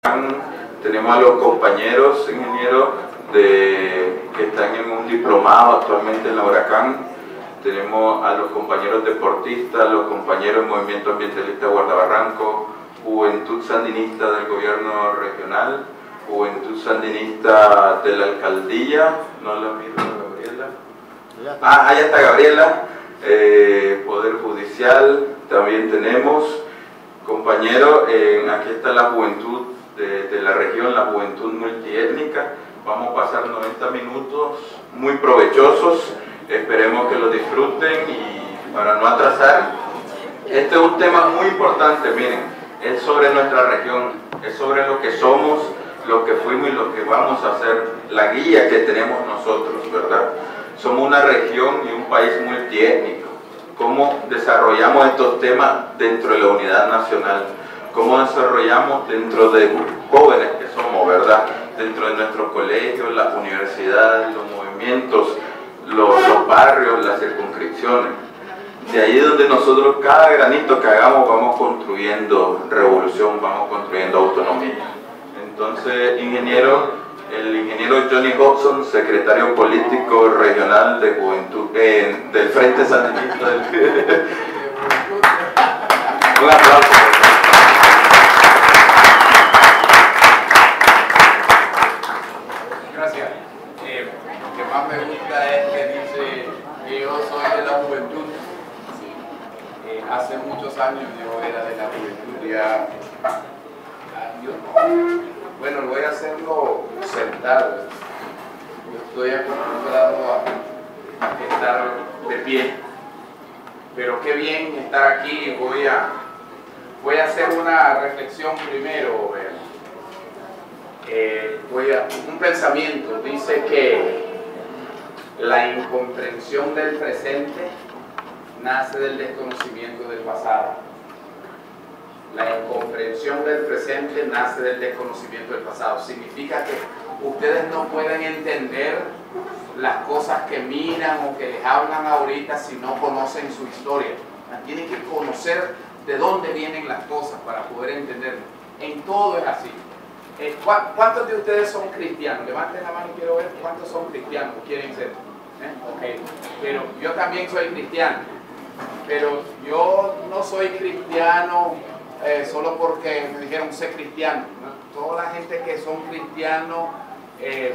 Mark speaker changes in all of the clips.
Speaker 1: Tenemos a los compañeros ingenieros que están en un diplomado actualmente en la Huracán. Tenemos a los compañeros deportistas, los compañeros del Movimiento Ambientalista Guardabarranco, Juventud Sandinista del Gobierno Regional, Juventud Sandinista de la Alcaldía, no la miro, Gabriela. Allá está Gabriela, Poder Judicial, también tenemos compañeros, aquí está la juventud de la región, la juventud multiétnica. Vamos a pasar 90 minutos muy provechosos, esperemos que lo disfruten y para no atrasar, este es un tema muy importante, miren, es sobre nuestra región, es sobre lo que somos, lo que fuimos y lo que vamos a hacer, la guía que tenemos nosotros, ¿verdad? Somos una región y un país multiétnico. ¿Cómo desarrollamos estos temas dentro de la unidad nacional? ¿Cómo desarrollamos dentro de jóvenes que somos, verdad? Dentro de nuestros colegios, las universidades, los movimientos, los barrios, las circunscripciones. De ahí es donde nosotros cada granito que hagamos vamos construyendo revolución, vamos construyendo autonomía. Entonces, el ingeniero Johnny Hobson, secretario político regional de Juventud, del Frente Sandinista. Un aplauso.
Speaker 2: Gracias. Lo que más me gusta es que dice que yo soy de la juventud. Sí. Hace muchos años yo era de la juventud ya. Bueno, voy a hacerlo sentado. Yo estoy acostumbrado a estar de pie. Pero qué bien estar aquí. Voy a hacer una reflexión primero. Un pensamiento. Dice que la incomprensión del presente nace del desconocimiento del pasado. La incomprensión del presente nace del desconocimiento del pasado. Significa que ustedes no pueden entender las cosas que miran o que les hablan ahorita si no conocen su historia. Tienen que conocer de dónde vienen las cosas para poder entenderlo. En todo es así. ¿Cuántos de ustedes son cristianos? Levanten la mano y quiero ver cuántos son cristianos o quieren ser. Okay. Pero yo también soy cristiano. Pero yo no soy cristiano solo porque me dijeron ser cristiano, ¿no? Toda la gente que son cristianos es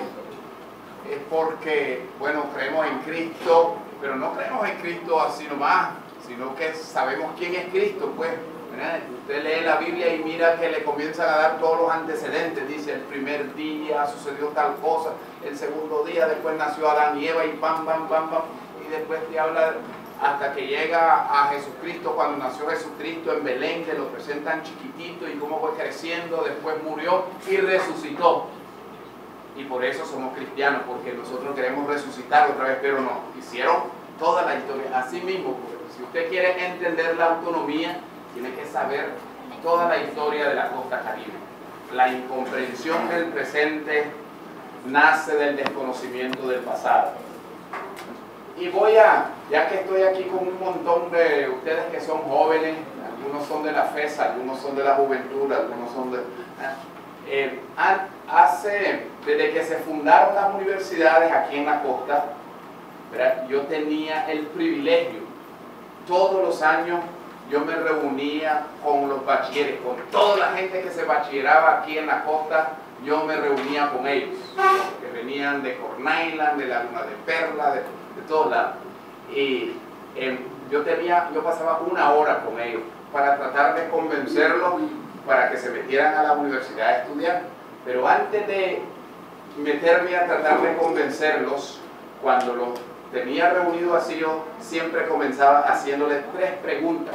Speaker 2: porque, bueno, creemos en Cristo, pero no creemos en Cristo así nomás, sino que sabemos quién es Cristo, pues. ¿Verdad? Usted lee la Biblia y mira que le comienzan a dar todos los antecedentes, dice el primer día sucedió tal cosa, el segundo día después nació Adán y Eva y pam, pam, pam, pam, y después te habla hasta que llega a Jesucristo, cuando nació Jesucristo en Belén, que lo presentan chiquitito y cómo fue creciendo, después murió y resucitó. Y por eso somos cristianos, porque nosotros queremos resucitar otra vez, pero no, hicieron toda la historia. Así mismo, si usted quiere entender la autonomía, tiene que saber toda la historia de la costa caribe. La incomprensión del presente nace del desconocimiento del pasado. Y ya que estoy aquí con un montón de ustedes que son jóvenes, algunos son de la FESA, algunos son de la juventud, algunos son de... desde que se fundaron las universidades aquí en la costa, ¿verdad? Yo tenía el privilegio, todos los años yo me reunía con los bachilleres, con toda la gente que se bachilleraba aquí en la costa, yo me reunía con ellos, que venían de Corn Island, de la Luna de Perla, de todos lados. Y yo pasaba una hora con ellos para tratar de convencerlos para que se metieran a la universidad a estudiar. Pero antes de meterme a tratar de convencerlos, cuando los tenía reunidos así, yo siempre comenzaba haciéndoles tres preguntas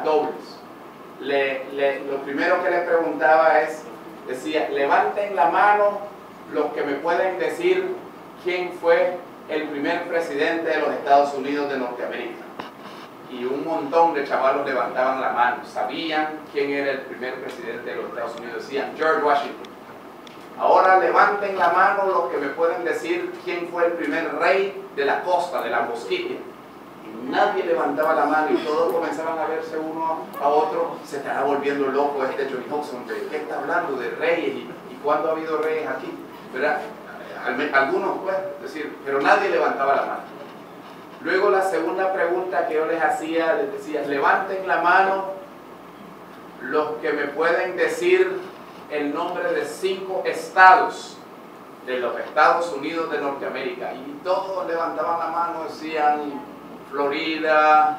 Speaker 2: dobles. Lo primero que les preguntaba decía, levanten la mano los que me pueden decir quién fue el primer presidente de los Estados Unidos de Norteamérica. Y un montón de chavalos levantaban la mano, sabían quién era el primer presidente de los Estados Unidos, decían George Washington. Ahora levanten la mano los que me pueden decir quién fue el primer rey de la costa, de la Mosquitia. y nadie levantaba la mano y todos comenzaban a verse uno a otro. Se estará volviendo loco este Johnny Hudson, ¿de qué está hablando? De reyes, y cuándo ha habido reyes aquí, ¿verdad? Algunos, pues, decir, pero nadie levantaba la mano. Luego la segunda pregunta que yo les hacía, les decía, levanten la mano los que me pueden decir el nombre de 5 estados de los Estados Unidos de Norteamérica. Y todos levantaban la mano, decían Florida,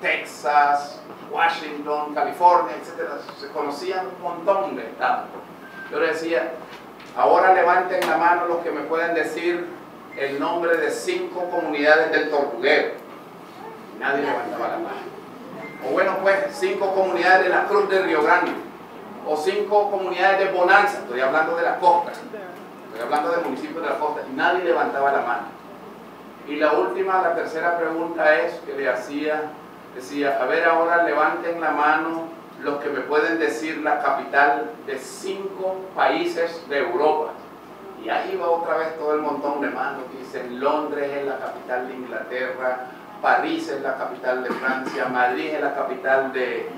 Speaker 2: Texas, Washington, California, etc. Se conocían un montón de estados. Yo les decía, ahora levanten la mano los que me pueden decir el nombre de 5 comunidades del Tortuguero. Nadie levantaba la mano. O bueno, pues 5 comunidades de la Cruz de Río Grande, o 5 comunidades de Bonanza. Estoy hablando de la costa, estoy hablando de municipios de la costa, y nadie levantaba la mano. Y la última, la tercera pregunta es que le hacía, decía, a ver, ahora levanten la mano los que me pueden decir la capital de 5 países de Europa. Y ahí va otra vez todo el montón de manos que dicen Londres es la capital de Inglaterra, París es la capital de Francia, Madrid es la capital de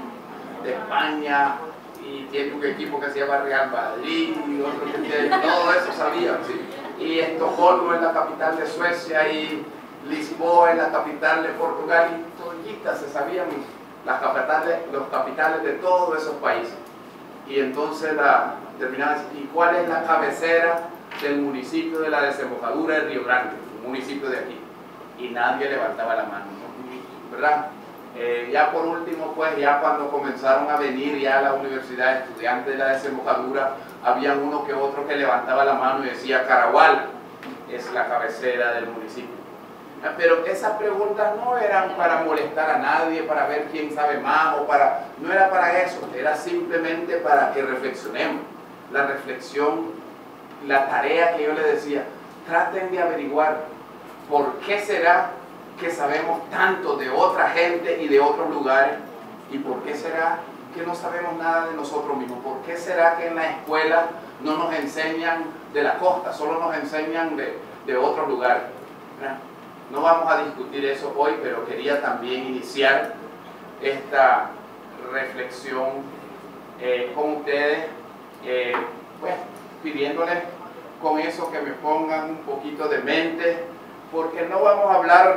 Speaker 2: España, y tiene un equipo que se llama Real Madrid, y otro que tiene, todo eso sabían, ¿sí? Y Estocolmo es la capital de Suecia, y Lisboa es la capital de Portugal, y toditas se sabían los capitales de todos esos países. Y entonces terminaban, ¿y cuál es la cabecera del municipio de la desembocadura de Río Grande, un municipio de aquí? Y nadie levantaba la mano, ¿no? ¿Verdad? Ya por último, pues ya cuando comenzaron a venir ya a la universidad estudiantes de la desembocadura, había uno que otro que levantaba la mano y decía Caragual es la cabecera del municipio. Pero esas preguntas no eran para molestar a nadie, para ver quién sabe más, no era para eso, era simplemente para que reflexionemos. La reflexión, la tarea que yo les decía, traten de averiguar por qué será que sabemos tanto de otra gente y de otros lugares, y por qué será que no sabemos nada de nosotros mismos, por qué será que en la escuela no nos enseñan de la costa, solo nos enseñan de otros lugares. No vamos a discutir eso hoy, pero quería también iniciar esta reflexión con ustedes, pues pidiéndoles con eso que me pongan un poquito de mente, porque no vamos a hablar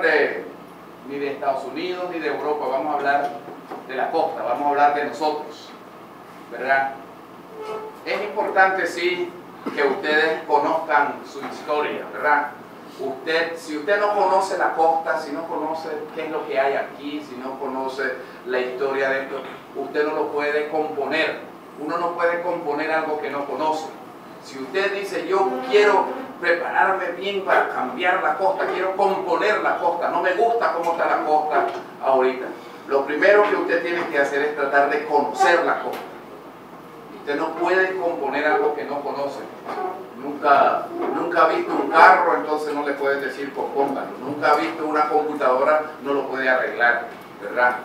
Speaker 2: ni de Estados Unidos ni de Europa, vamos a hablar de la costa, vamos a hablar de nosotros, ¿verdad? Es importante, sí, que ustedes conozcan su historia, ¿verdad? Si usted no conoce la costa, si no conoce qué es lo que hay aquí, si no conoce la historia de esto, usted no lo puede componer. Uno no puede componer algo que no conoce. Si usted dice, yo quiero prepararme bien para cambiar la costa, quiero componer la costa, no me gusta cómo está la costa ahorita, lo primero que usted tiene que hacer es tratar de conocer la costa. Usted no puede componer algo que no conoce. Nunca ha visto un carro, entonces no le puede decir compóngalo. Nunca ha visto una computadora, no lo puede arreglar, ¿verdad?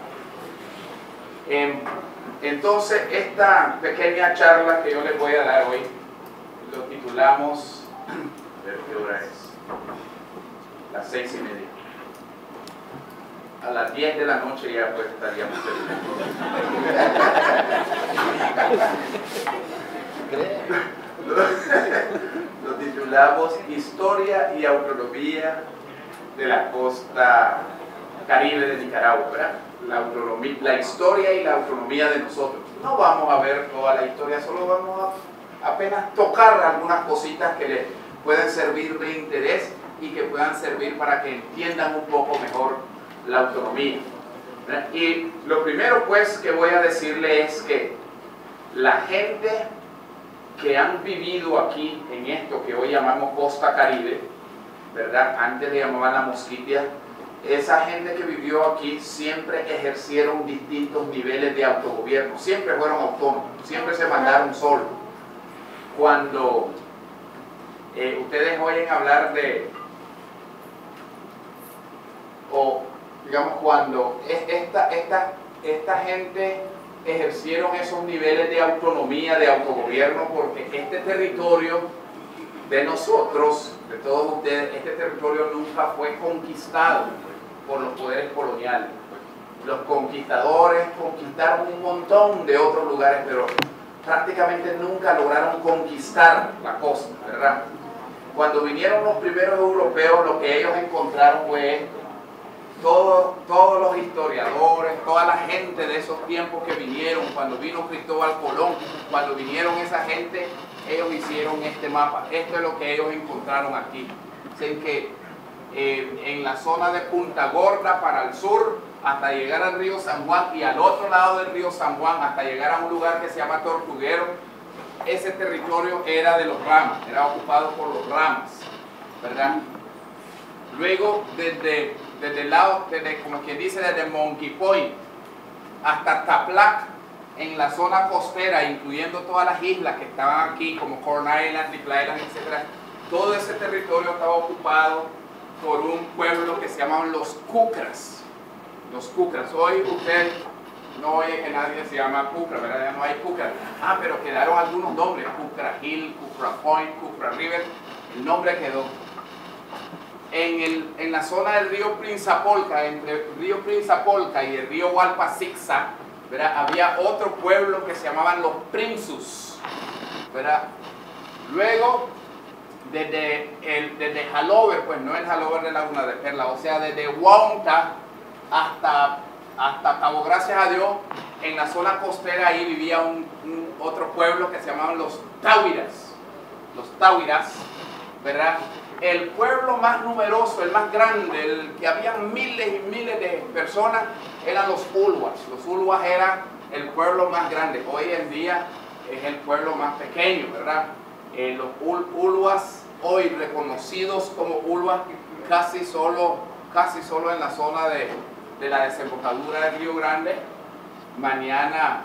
Speaker 2: Entonces, esta pequeña charla que yo les voy a dar hoy, lo titulamos, a ver qué hora es, las 6:30. A las 10 de la noche ya pues estaríamos lo titulamos Historia y Autonomía de la Costa Caribe de Nicaragua, ¿verdad? La historia y la autonomía de nosotros. No vamos a ver toda la historia, solo vamos a apenas tocar algunas cositas que les pueden servir de interés y que puedan servir para que entiendan un poco mejor la autonomía. Y lo primero pues que voy a decirle es que la gente que han vivido aquí en esto que hoy llamamos Costa Caribe, ¿verdad? Antes le llamaban la Mosquitia, esa gente que vivió aquí siempre ejercieron distintos niveles de autogobierno, siempre fueron autónomos, siempre se mandaron solos. Cuando ustedes oyen hablar digamos, cuando esta gente ejercieron esos niveles de autonomía, de autogobierno, porque este territorio de nosotros, de todos ustedes, este territorio nunca fue conquistado. por los poderes coloniales. Los conquistadores conquistaron un montón de otros lugares, pero prácticamente nunca lograron conquistar la costa, ¿verdad? Cuando vinieron los primeros europeos, lo que ellos encontraron fue esto. Todos los historiadores, toda la gente de esos tiempos que vinieron, cuando vino Cristóbal Colón, cuando vinieron esa gente, ellos hicieron este mapa. Esto es lo que ellos encontraron aquí. Dicen que en la zona de Punta Gorda para el sur, hasta llegar al río San Juan, y al otro lado del río San Juan, hasta llegar a un lugar que se llama Tortuguero, ese territorio era de los Ramas, era ocupado por los Ramas, ¿verdad? Luego, desde el lado, como quien dice, desde Monkey Point hasta Taplac, en la zona costera, incluyendo todas las islas que estaban aquí, como Corn Island, Little Island, etc., todo ese territorio estaba ocupado por un pueblo que se llamaban los Kukras. Los Kukras. Hoy usted no oye que nadie se llama Kukra, ¿verdad? Ya no hay Kukra. Ah, pero quedaron algunos nombres: Kukra Hill, Kukra Point, Kukra River. El nombre quedó. En la zona del río Prinzapolca, entre el río Prinzapolca y el río Walpasixa, ¿verdad?, había otro pueblo que se llamaban los Prinzus, ¿verdad? Luego, desde Halover, pues no el Halover de Laguna de Perla, o sea, desde Huaunta hasta Cabo Gracias a Dios, en la zona costera ahí vivía otro pueblo que se llamaban los Táwiras, ¿verdad? El pueblo más numeroso, el más grande, el que había miles y miles de personas, eran los Ulwas. Los Ulwas eran el pueblo más grande. Hoy en día es el pueblo más pequeño, ¿verdad? Los Ulwas, hoy reconocidos como Ulwas, casi solo en la zona de la desembocadura del Río Grande. Mañana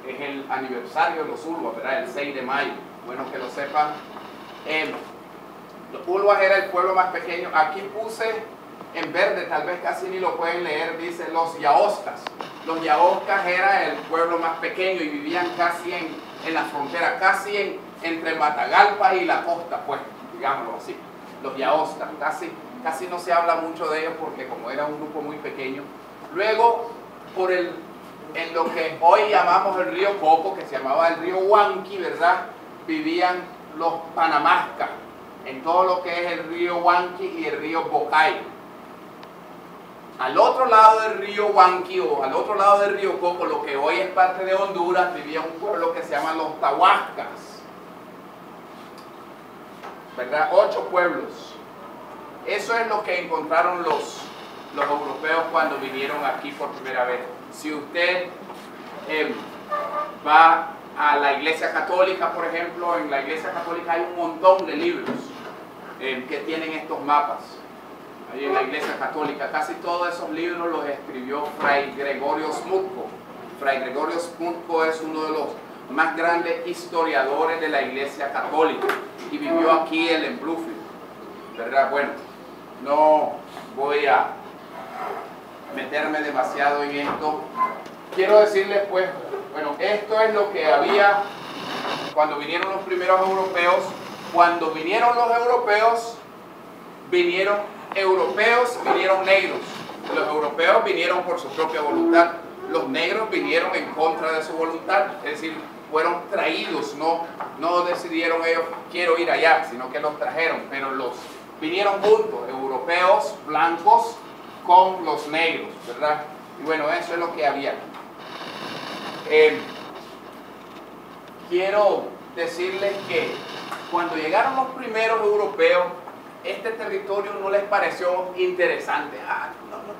Speaker 2: es el aniversario de los Ulwas, ¿verdad? El 6 de mayo. Bueno que lo sepan. Los Ulwas era el pueblo más pequeño. Aquí puse en verde, tal vez casi ni lo pueden leer, dice los Yaoscas. Los Yaoscas era el pueblo más pequeño y vivían casi en la frontera, casi entre Matagalpa y la costa, pues, digámoslo así. Los Yaoscas, casi no se habla mucho de ellos porque como era un grupo muy pequeño. Luego, en lo que hoy llamamos el río Coco, que se llamaba el río Huanqui, ¿verdad?, vivían los Panamascas, en todo lo que es el río Huanqui y el río Bocay. Al otro lado del río Huanqui o al otro lado del río Coco, lo que hoy es parte de Honduras, vivía un pueblo que se llama los Tahuascas, ¿verdad? 8 pueblos. Eso es lo que encontraron los europeos cuando vinieron aquí por primera vez. Si usted va a la Iglesia Católica, por ejemplo, en la Iglesia Católica hay un montón de libros que tienen estos mapas. Ahí en la Iglesia Católica, casi todos esos libros los escribió Fray Gregorio Smutko. Fray Gregorio Smutko es uno de los más grandes historiadores de la Iglesia Católica y vivió aquí en Bluefield, ¿verdad? Bueno, no voy a meterme demasiado en esto. Quiero decirles, pues, bueno, esto es lo que había cuando vinieron los primeros europeos. Cuando vinieron los europeos, vinieron negros. Los europeos vinieron por su propia voluntad. Los negros vinieron en contra de su voluntad. Es decir, fueron traídos, no decidieron ellos, quiero ir allá, sino que los trajeron. Pero vinieron juntos, europeos blancos con los negros, ¿verdad? Y bueno, eso es lo que había. Quiero decirles que cuando llegaron los primeros europeos, este territorio no les pareció interesante.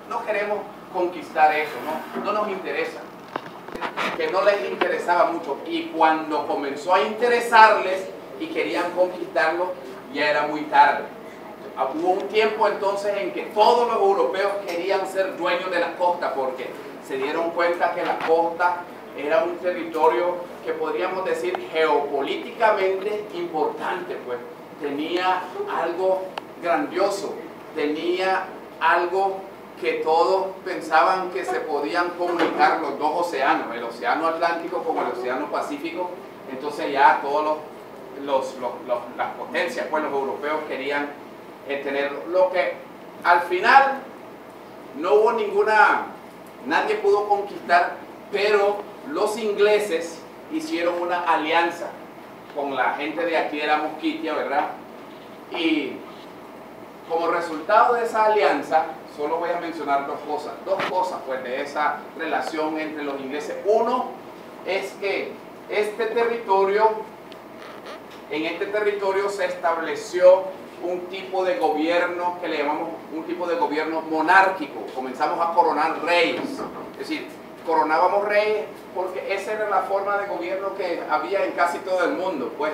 Speaker 2: No queremos conquistar eso, no nos interesa. Que no les interesaba mucho. Y cuando comenzó a interesarles y querían conquistarlo, ya era muy tarde. Hubo un tiempo entonces en que todos los europeos querían ser dueños de la costa porque se dieron cuenta que la costa era un territorio que podríamos decir geopolíticamente importante, pues tenía algo grandioso, tenía algo que todos pensaban que se podían comunicar los dos océanos, el océano Atlántico como el océano Pacífico. Entonces ya todos las potencias, pues los europeos querían tener lo que al final no hubo nadie pudo conquistar, pero los ingleses hicieron una alianza con la gente de aquí de la Mosquitia, ¿verdad? Y como resultado de esa alianza, solo voy a mencionar dos cosas pues de esa relación entre los ingleses. Uno es que en este territorio se estableció un tipo de gobierno que le llamamos un tipo de gobierno monárquico. Comenzamos a coronar reyes, es decir, coronábamos reyes porque esa era la forma de gobierno que había en casi todo el mundo, pues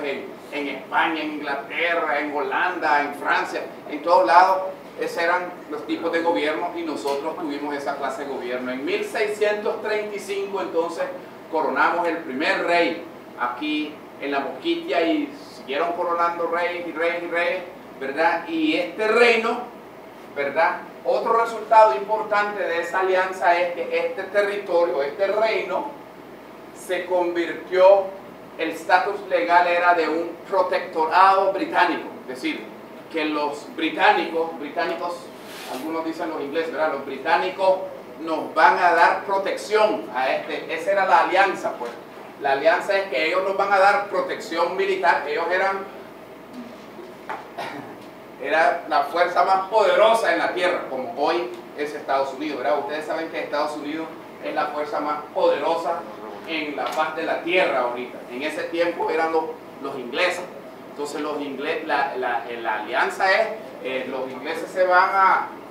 Speaker 2: en España, en Inglaterra, en Holanda, en Francia, en todos lados. Esos eran los tipos de gobierno y nosotros tuvimos esa clase de gobierno. En 1635 entonces coronamos el primer rey aquí en la Mosquitia y siguieron coronando reyes y reyes y reyes, ¿verdad? Y este reino, ¿verdad? Otro resultado importante de esa alianza es que este territorio, este reino, se convirtió, el estatus legal era de un protectorado británico, es decir, que los británicos, algunos dicen los ingleses, ¿verdad? Los británicos nos van a dar protección a esa era la alianza, pues. La alianza es que ellos nos van a dar protección militar. Ellos era la fuerza más poderosa en la tierra, como hoy es Estados Unidos, ¿verdad? Ustedes saben que Estados Unidos es la fuerza más poderosa en la faz de la tierra ahorita. En ese tiempo eran los ingleses. Entonces la alianza es, los ingleses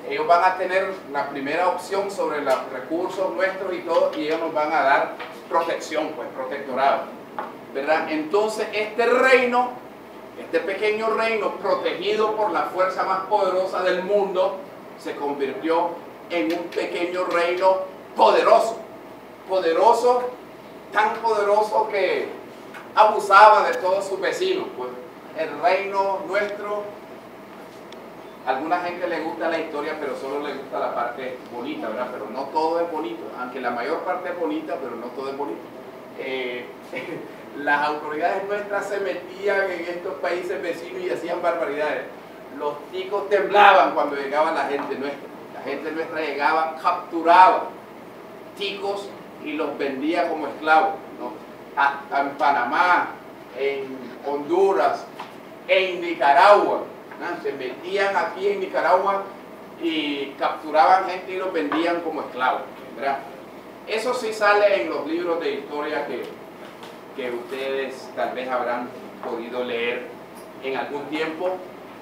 Speaker 2: ellos van a tener la primera opción sobre los recursos nuestros y todo, y ellos nos van a dar protección, pues, protectorado, ¿verdad? Entonces este pequeño reino protegido por la fuerza más poderosa del mundo se convirtió en un pequeño reino poderoso, tan poderoso que abusaba de todos sus vecinos, pues. El reino nuestro, a alguna gente le gusta la historia, pero solo le gusta la parte bonita, ¿verdad? Pero no todo es bonito, aunque la mayor parte es bonita, pero no todo es bonito. Las autoridades nuestras se metían en estos países vecinos y hacían barbaridades. Los ticos temblaban cuando llegaba la gente nuestra. La gente nuestra llegaba, capturaba ticos y los vendía como esclavos, ¿no? En Panamá, en Honduras, en Nicaragua, ¿no? Se metían aquí en Nicaragua y capturaban gente y los vendían como esclavos, ¿verdad? Eso sí sale en los libros de historia que ustedes tal vez habrán podido leer en algún tiempo.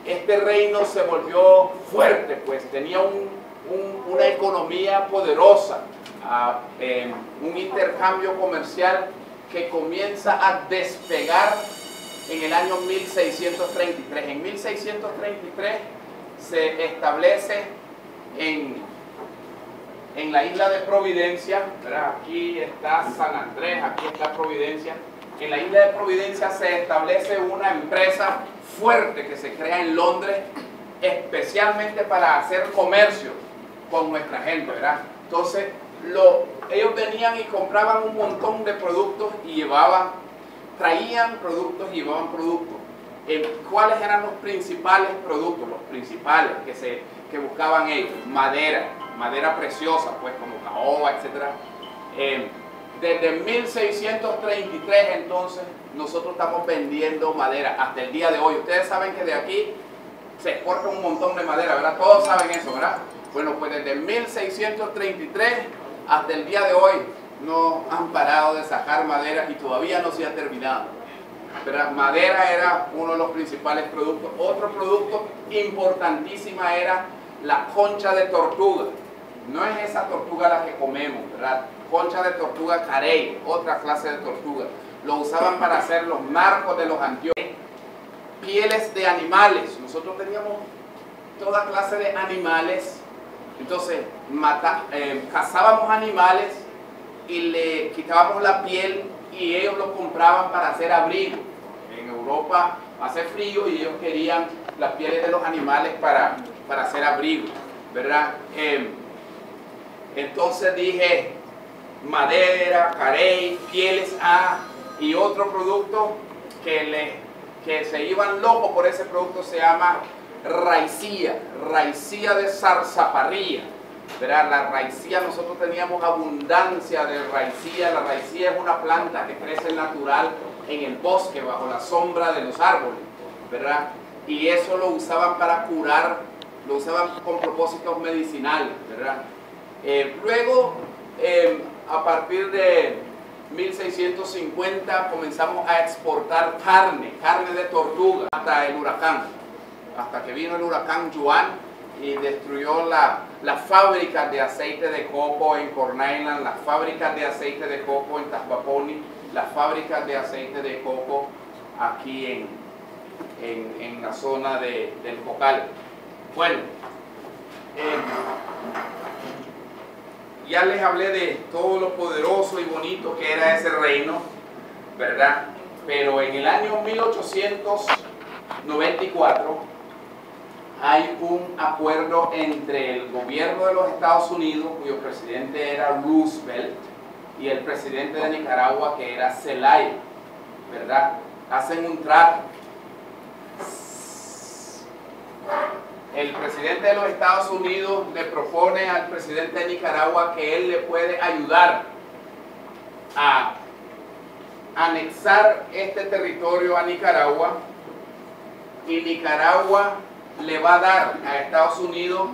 Speaker 2: Este reino se volvió fuerte, pues tenía una economía poderosa, un intercambio comercial que comienza a despegar en el año 1633. En 1633 se establece en la isla de Providencia, ¿verdad? Aquí está San Andrés, aquí está Providencia. En la isla de Providencia se establece una empresa fuerte que se crea en Londres, especialmente para hacer comercio con nuestra gente, ¿verdad? Entonces, ellos venían y compraban un montón de productos y traían productos y llevaban productos. ¿Cuáles eran los principales productos? Los principales que buscaban ellos: madera preciosa, pues como caoba, etc. Desde 1633 entonces nosotros estamos vendiendo madera hasta el día de hoy. Ustedes saben que de aquí se exporta un montón de madera, ¿verdad? Todos saben eso, ¿verdad? Bueno, pues desde 1633 hasta el día de hoy no han parado de sacar madera y todavía no se ha terminado. Pero madera era uno de los principales productos. Otro producto importantísima era la concha de tortuga. No es esa tortuga la que comemos, ¿verdad? Concha de tortuga carey, otra clase de tortuga. Lo usaban para hacer los marcos de los anteojos. Pieles de animales. Nosotros teníamos toda clase de animales. Entonces cazábamos animales y le quitábamos la piel y ellos lo compraban para hacer abrigo. En Europa hace frío y ellos querían las pieles de los animales para hacer abrigo, ¿verdad? Entonces dije madera, carey, pieles y otro producto que se iban locos por ese producto se llama raicía de zarzaparrilla. ¿verdad? La raicía, nosotros teníamos abundancia de raicía. La raicía es una planta que crece natural en el bosque, bajo la sombra de los árboles, ¿verdad? Y eso lo usaban para curar, lo usaban con propósitos medicinales, ¿verdad? Luego, a partir de 1650 comenzamos a exportar carne de tortuga hasta el huracán, hasta que vino el huracán Juan y destruyó las fábricas de aceite de coco en Corn Island, las fábricas de aceite de coco en Tasbaponi, las fábricas de aceite de coco aquí en la zona del Cocal. Bueno, ya les hablé de todo lo poderoso y bonito que era ese reino, ¿verdad? Pero en el año 1894 hay un acuerdo entre el gobierno de los Estados Unidos, cuyo presidente era Roosevelt, y el presidente de Nicaragua, que era Zelaya, ¿verdad? Hacen un trato. El presidente de los Estados Unidos le propone al presidente de Nicaragua que él le puede ayudar a anexar este territorio a Nicaragua, y Nicaragua le va a dar a Estados Unidos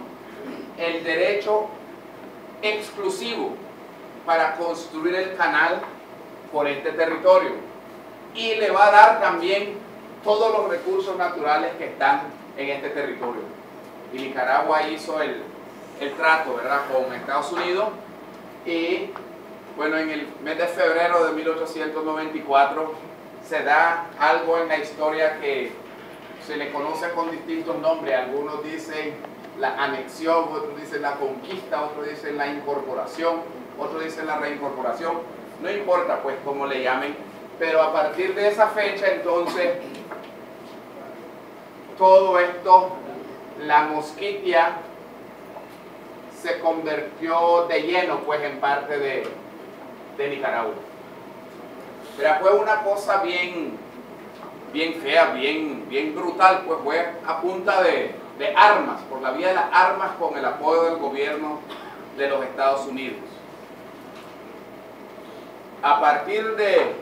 Speaker 2: el derecho exclusivo para construir el canal por este territorio, y le va a dar también todos los recursos naturales que están en este territorio. Y Nicaragua hizo el trato, ¿verdad?, con Estados Unidos, y bueno, en el mes de febrero de 1894 se da algo en la historia que se le conoce con distintos nombres. Algunos dicen la anexión, otros dicen la conquista, otros dicen la incorporación, otros dicen la reincorporación. No importa pues cómo le llamen, pero a partir de esa fecha entonces todo esto, la Mosquitia se convirtió de lleno pues en parte de Nicaragua. Pero fue una cosa bien fea, bien brutal, pues fue a punta de armas, por la vía de las armas, con el apoyo del gobierno de los Estados Unidos. A partir de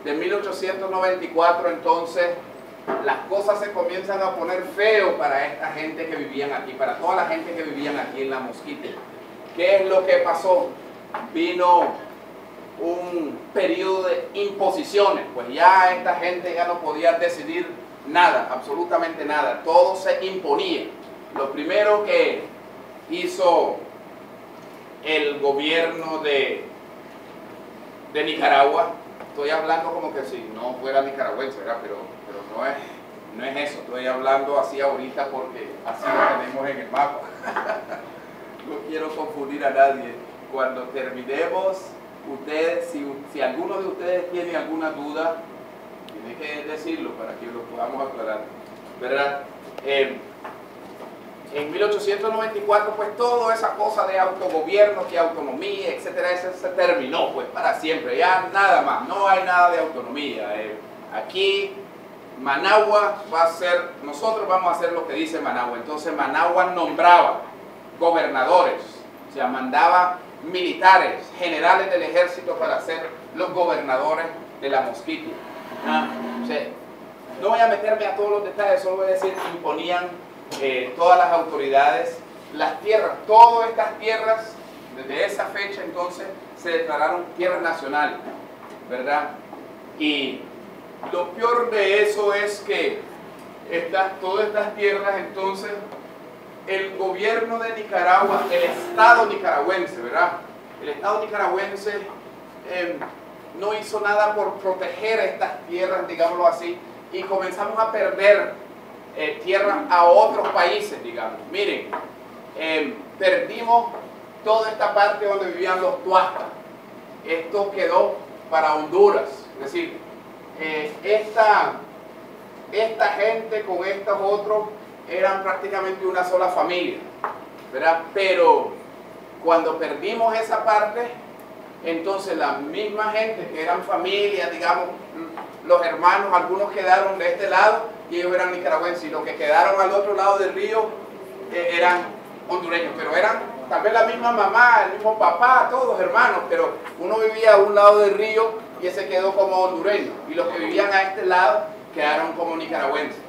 Speaker 2: 1894 entonces las cosas se comienzan a poner feo para esta gente que vivían aquí, para toda la gente que vivían aquí en la Mosquitia. ¿Qué es lo que pasó? Vino un periodo de imposiciones, pues ya esta gente ya no podía decidir nada, absolutamente nada, todo se imponía. Lo primero que hizo el gobierno de Nicaragua, estoy hablando como que si no fuera nicaragüense, ¿verdad? Pero no es eso, estoy hablando así ahorita porque así lo tenemos en el mapa. No quiero confundir a nadie. Cuando terminemos, ustedes, si alguno de ustedes tiene alguna duda, tiene que decirlo para que lo podamos aclarar, ¿verdad? En 1894 pues toda esa cosa de autogobierno, que autonomía, etcétera, eso se terminó pues para siempre, ya nada más, no hay nada de autonomía. Aquí Managua va a ser, nosotros vamos a hacer lo que dice Managua. Entonces Managua nombraba gobernadores, o sea, mandaba militares, generales del ejército para ser los gobernadores de la Mosquitia. O sea, no voy a meterme a todos los detalles, solo voy a decir que imponían todas las autoridades, las tierras, todas estas tierras, desde esa fecha entonces se declararon tierras nacionales, ¿verdad? Y lo peor de eso es que todas estas tierras entonces, el gobierno de Nicaragua, el Estado nicaragüense, ¿verdad? El Estado nicaragüense no hizo nada por proteger estas tierras, digámoslo así, y comenzamos a perder tierras a otros países, digamos. Miren, perdimos toda esta parte donde vivían los tuastas. Esto quedó para Honduras, es decir, esta gente con estos otros eran prácticamente una sola familia, ¿verdad? Pero cuando perdimos esa parte, entonces la misma gente que eran familias, digamos, los hermanos, algunos quedaron de este lado y ellos eran nicaragüenses, y los que quedaron al otro lado del río eran hondureños, pero eran tal vez la misma mamá, el mismo papá, todos hermanos, pero uno vivía a un lado del río y ese quedó como hondureño, y los que vivían a este lado quedaron como nicaragüenses.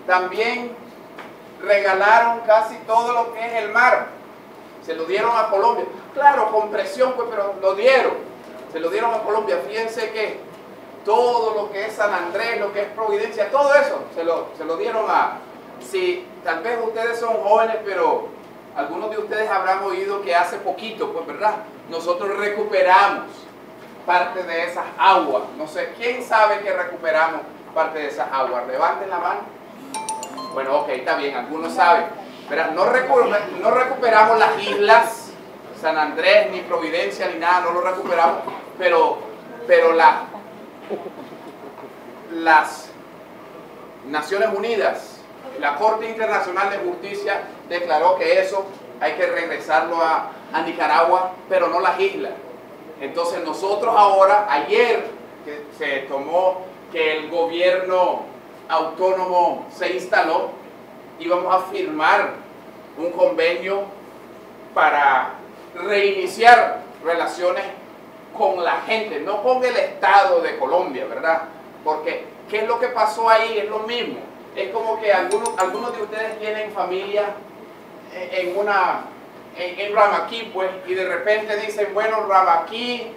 Speaker 2: También regalaron casi todo lo que es el mar, se lo dieron a Colombia, claro, con presión, pues, pero lo dieron, se lo dieron a Colombia. Fíjense que todo lo que es San Andrés, lo que es Providencia, todo eso se lo dieron a... Si tal vez ustedes son jóvenes, pero algunos de ustedes habrán oído que hace poquito, pues verdad, nosotros recuperamos parte de esas aguas. No sé, ¿quién sabe que recuperamos parte de esas aguas? Levanten la mano. Bueno, ok, está bien, algunos saben. Pero no recuperamos las islas, San Andrés, ni Providencia, ni nada, no lo recuperamos, pero las Naciones Unidas, la Corte Internacional de Justicia declaró que eso hay que regresarlo a Nicaragua, pero no las islas. Entonces nosotros ahora, ayer que se tomó que el gobierno autónomo se instaló, íbamos a firmar un convenio para reiniciar relaciones con la gente, no con el Estado de Colombia, ¿verdad? Porque, ¿qué es lo que pasó ahí? Es lo mismo. Es como que algunos de ustedes tienen familia en Ramaquí, pues, y de repente dicen, bueno, Ramaquí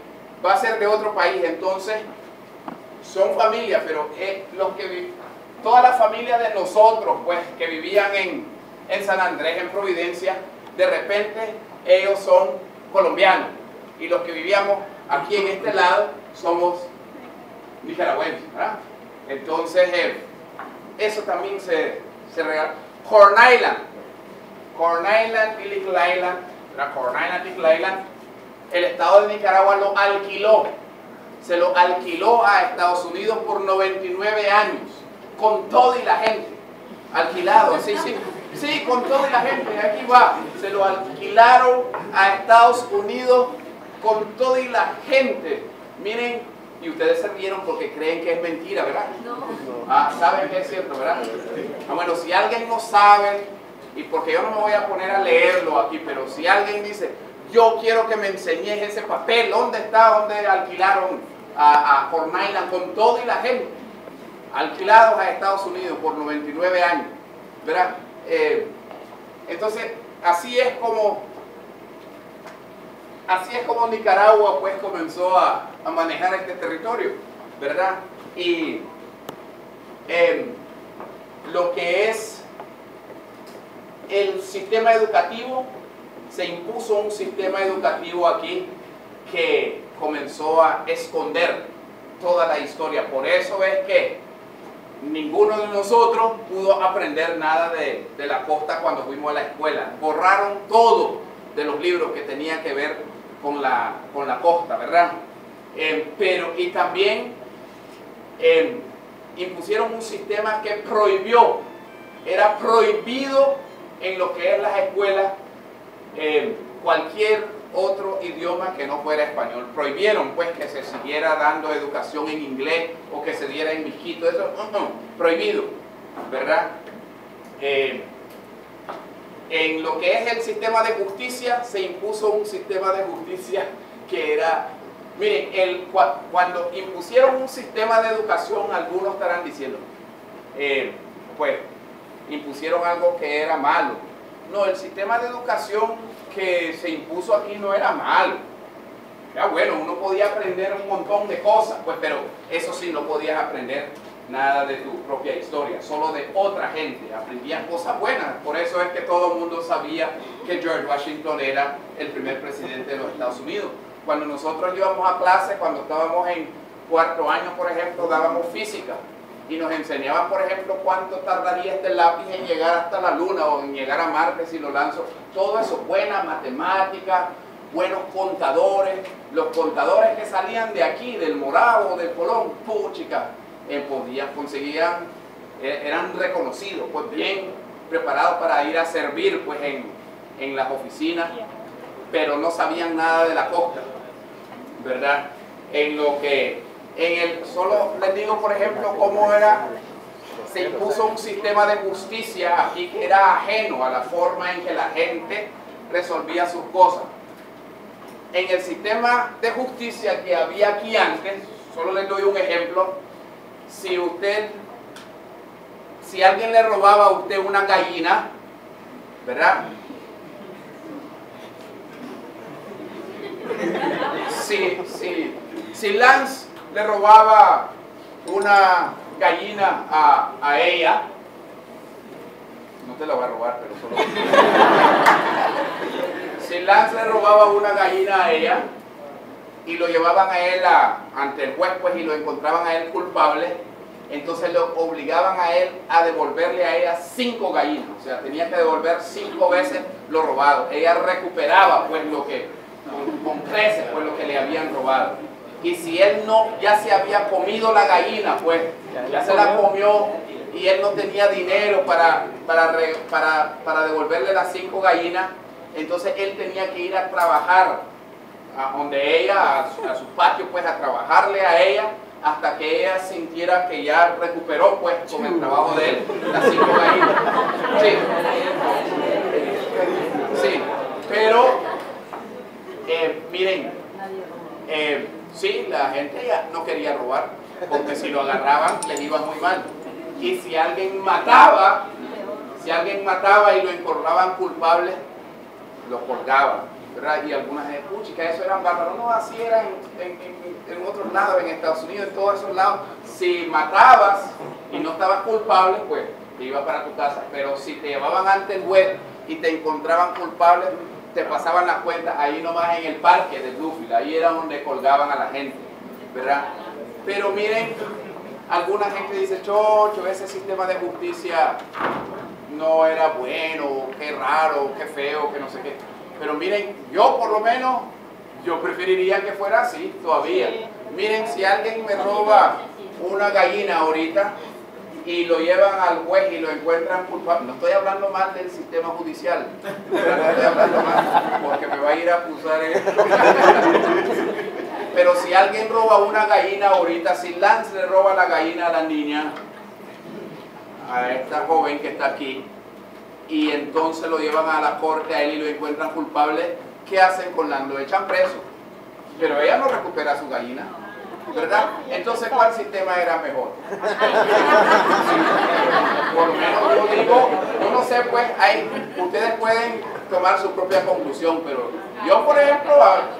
Speaker 2: va a ser de otro país, entonces son familias, pero toda la familia de nosotros, pues, que vivían en San Andrés, en Providencia, de repente ellos son colombianos, y los que vivíamos aquí en este lado somos nicaragüenses, ¿verdad? Entonces, eso también se regala. Corn Island y Little Island, ¿verdad? Corn Island y Little Island, el Estado de Nicaragua lo alquiló, se lo alquiló a Estados Unidos por 99 años, con todo y la gente, alquilado, sí, con todo y la gente, aquí va, se lo alquilaron a Estados Unidos con todo y la gente. Miren, y ustedes se rieron porque creen que es mentira, ¿verdad? No. Saben que es cierto, ¿verdad? Bueno, si alguien no sabe, y porque yo no me voy a poner a leerlo aquí, pero si alguien dice, yo quiero que me enseñes ese papel, ¿dónde está? ¿Dónde alquilaron a Corn Island con todo y la gente? Alquilados a Estados Unidos por 99 años, ¿verdad? Entonces, así es como Nicaragua, pues, comenzó a manejar este territorio, ¿verdad? Y lo que es el sistema educativo, se impuso un sistema educativo aquí que comenzó a esconder toda la historia. Por eso es que ninguno de nosotros pudo aprender nada de la costa cuando fuimos a la escuela. Borraron todo de los libros que tenían que ver con la costa, ¿verdad? Y también impusieron un sistema que prohibió, era prohibido en lo que es las escuelas cualquier otro idioma que no fuera español. Prohibieron, pues, que se siguiera dando educación en inglés o que se diera en mijito, eso, prohibido, ¿verdad? En lo que es el sistema de justicia, se impuso un sistema de justicia que era, miren, cuando impusieron un sistema de educación, algunos estarán diciendo, pues, impusieron algo que era malo. No, el sistema de educación que se impuso aquí no era malo. Era bueno, uno podía aprender un montón de cosas, pues, pero eso sí, no podías aprender nada de tu propia historia, solo de otra gente. Aprendían cosas buenas. Por eso es que todo el mundo sabía que George Washington era el primer presidente de los Estados Unidos. Cuando nosotros íbamos a clase, cuando estábamos en cuarto año, por ejemplo, dábamos física y nos enseñaban, por ejemplo, cuánto tardaría este lápiz en llegar hasta la luna o en llegar a Marte si lo lanzo. Todo eso, buena matemática, buenos contadores. Los contadores que salían de aquí, del Morado, del Colón, puchica, conseguían, eran reconocidos, pues bien preparados para ir a servir, pues, en las oficinas, pero no sabían nada de la costa, ¿verdad? Solo les digo, por ejemplo, cómo se impuso un sistema de justicia aquí que era ajeno a la forma en que la gente resolvía sus cosas. En el sistema de justicia que había aquí antes, solo les doy un ejemplo, si alguien le robaba a usted una gallina, ¿verdad? Si Lance le robaba una gallina a ella, no te la voy a robar, pero solo... Si Lance le robaba una gallina a ella y lo llevaban a él ante el juez, pues, y lo encontraban a él culpable, entonces lo obligaban a él a devolverle a ella 5 gallinas, o sea, tenía que devolver 5 veces lo robado. Ella recuperaba, pues, lo que, con creces, pues, lo que le habían robado. Y si él ya se había comido la gallina, pues, ya se la comió, y él no tenía dinero para devolverle las 5 gallinas, entonces él tenía que ir a trabajar a donde ella, a su patio, pues, a trabajarle a ella hasta que ella sintiera que ya recuperó, pues, con el trabajo de él, las 5 gallinas. Sí, pero miren, sí, la gente ya no quería robar, porque si lo agarraban les iba muy mal. Y si alguien mataba y lo encontraban culpable, lo colgaban, ¿verdad? Y algunas gente, puchica, eso eran bárbaros. No, así era en otros lados, en Estados Unidos, en todos esos lados. Si matabas y no estabas culpable, pues te ibas para tu casa. Pero si te llevaban ante el juez y te encontraban culpable, te pasaban las cuentas ahí nomás en el parque de Bluefield. Ahí era donde colgaban a la gente, ¿verdad? Pero miren, alguna gente dice, chocho, ese sistema de justicia no era bueno, qué raro, qué feo, que no sé qué. Pero miren, yo por lo menos, yo preferiría que fuera así todavía. Miren, si alguien me roba una gallina ahorita y lo llevan al juez y lo encuentran culpable, no estoy hablando mal del sistema judicial, no estoy hablando mal porque me va a ir a acusar pero si alguien roba una gallina ahorita, si Lance le roba la gallina a la niña, a esta joven que está aquí, y entonces lo llevan a la corte a él y lo encuentran culpable, ¿qué hacen con Lance? Lo echan preso, pero ella no recupera su gallina, ¿verdad? Entonces, ¿cuál sistema era mejor? Por lo menos yo digo, yo no sé, pues, ustedes pueden tomar su propia conclusión, pero yo, por ejemplo,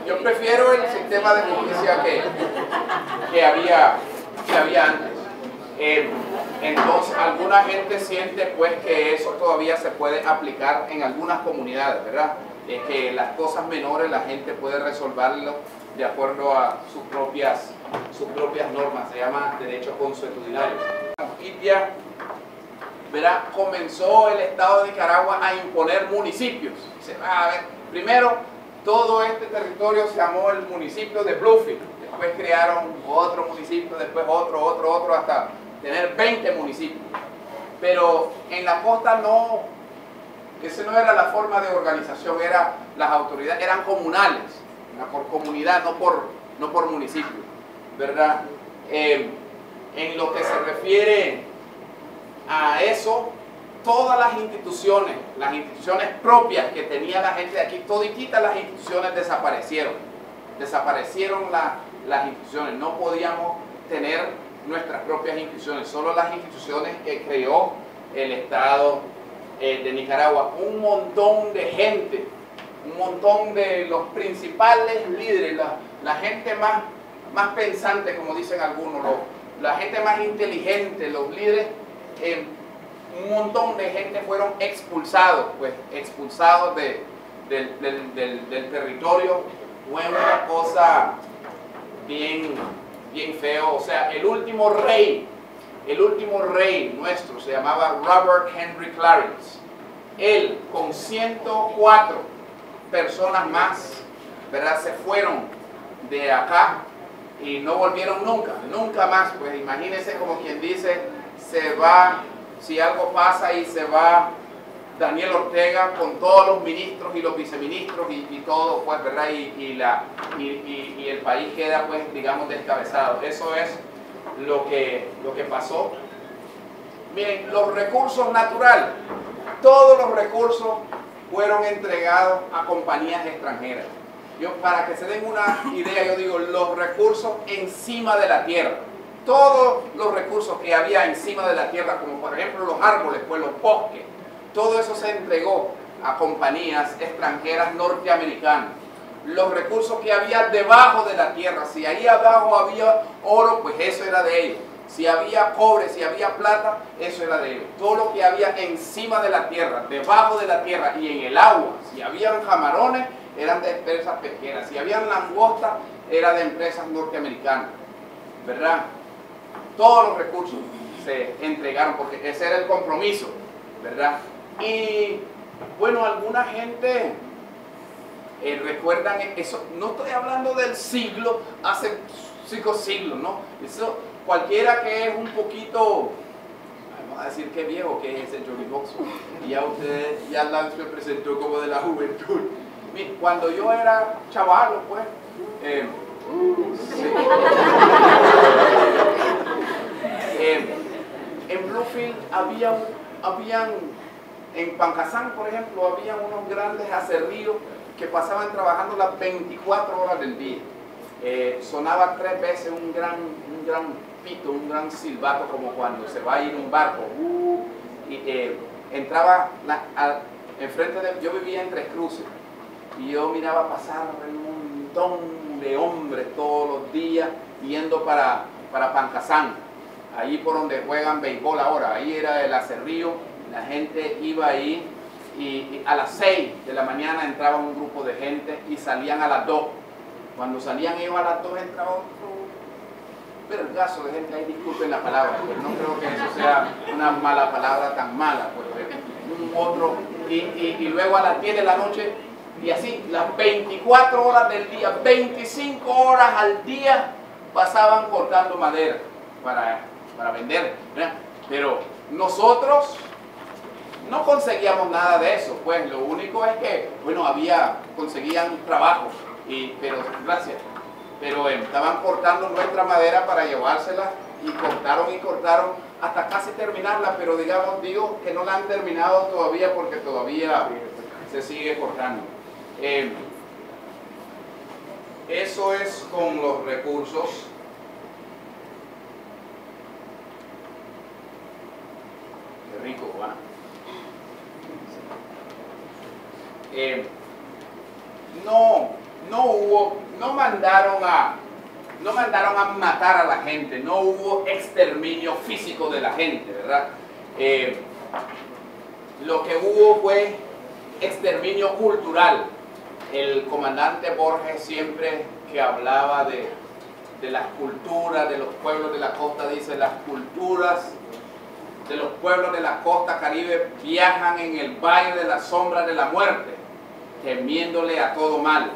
Speaker 2: yo prefiero el sistema de justicia que había antes. Entonces, alguna gente siente, pues, que eso todavía se puede aplicar en algunas comunidades, ¿verdad? Que las cosas menores la gente puede resolverlo de acuerdo a sus propias normas, se llama derecho consuetudinario. ¿Verdad? Comenzó el Estado de Nicaragua a imponer municipios. Primero, todo este territorio se llamó el municipio de Bluefield, después crearon otro municipio, después otro, hasta tener 20 municipios. Pero en la costa no, esa no era la forma de organización, las autoridades eran comunales, por comunidad, no por municipio, ¿verdad? En lo que se refiere a eso, todas las instituciones propias que tenía la gente de aquí, todititas las instituciones desaparecieron las instituciones, no podíamos tener nuestras propias instituciones, solo las instituciones que creó el Estado de Nicaragua. Un montón de gente, un montón de los principales líderes, la gente más pensante, como dicen algunos, la gente más inteligente, los líderes, un montón de gente fueron expulsados del territorio. Fue una cosa bien feo. O sea, el último rey nuestro se llamaba Robert Henry Clarence. Él con 104 personas más, ¿verdad?, se fueron de acá y no volvieron nunca más. Pues imagínense, como quien dice, se va, si algo pasa y se va Daniel Ortega con todos los ministros y los viceministros y todo, pues, ¿verdad? Y el país queda, pues, digamos, descabezado. Eso es lo que pasó. Miren, los recursos naturales, todos los recursos fueron entregados a compañías extranjeras. Para que se den una idea, yo digo, los recursos encima de la tierra, todos los recursos que había encima de la tierra, como por ejemplo los árboles, pues los bosques, todo eso se entregó a compañías extranjeras norteamericanas. Los recursos que había debajo de la tierra, si ahí abajo había oro, pues eso era de ellos. Si había cobre, si había plata, eso era de ellos. Todo lo que había encima de la tierra, debajo de la tierra y en el agua, si habían camarones, eran de empresas pesqueras. Si habían langostas, era de empresas norteamericanas, ¿verdad? Todos los recursos se entregaron porque ese era el compromiso, ¿verdad? Y bueno, alguna gente recuerdan eso. No estoy hablando del siglo, hace 5 siglos, ¿no? Eso, cualquiera que es un poquito, vamos a decir que viejo, que es ese Johnny Box, y ya usted ya la se presentó como de la juventud. Cuando yo era chavalo, pues, sí. En Bluefield habían, en Pancasán, por ejemplo, habían unos grandes aserríos que pasaban trabajando las 24 horas del día. Sonaba 3 veces un gran pito, un gran silbato, como cuando se va a ir un barco. Entraba enfrente de... Yo vivía en Tres Cruces y yo miraba pasar un montón de hombres todos los días yendo para Pancasán, ahí por donde juegan béisbol ahora. Ahí era el aserrío, la gente iba ahí y a las 6 de la mañana entraba un grupo de gente y salían a las 2. Cuando salían ellos a las 2 entraba otro vergazo de gente. Ahí disculpen la palabra, pero no creo que eso sea una mala palabra tan mala, pues, un otro, y luego a las 10 de la noche, y así las 24 horas del día, 25 horas al día pasaban cortando madera para vender, ¿verdad? Pero nosotros no conseguíamos nada de eso, pues lo único es que, bueno, conseguían trabajo, pero estaban cortando nuestra madera para llevársela, y cortaron hasta casi terminarla, pero digo que no la han terminado todavía porque todavía se sigue cortando. Eso es con los recursos. Qué rico, ¿va? No mandaron a matar a la gente, no hubo exterminio físico de la gente, ¿verdad? Lo que hubo fue exterminio cultural. El comandante Borges, siempre que hablaba de las culturas de los pueblos de la costa, dice: las culturas de los pueblos de la costa caribe viajan en el valle de las sombras de la muerte, temiéndole a todo mal,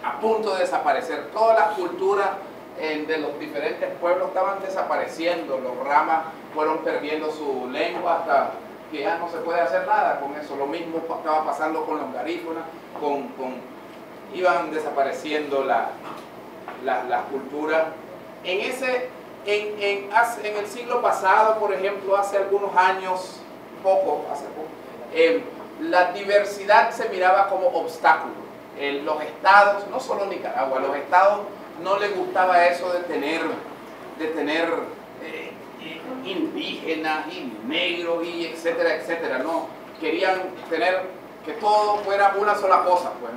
Speaker 2: a punto de desaparecer. Todas las culturas de los diferentes pueblos estaban desapareciendo. Los ramas fueron perdiendo su lengua hasta que ya no se puede hacer nada con eso. Lo mismo estaba pasando con los garífunas, iban desapareciendo las culturas. En el siglo pasado, por ejemplo, hace algunos años, hace poco, la diversidad se miraba como obstáculo. Los estados, no solo Nicaragua, los estados no les gustaba eso de tener indígenas y negros y etcétera, etcétera. No, querían tener que todo fuera una sola cosa, pues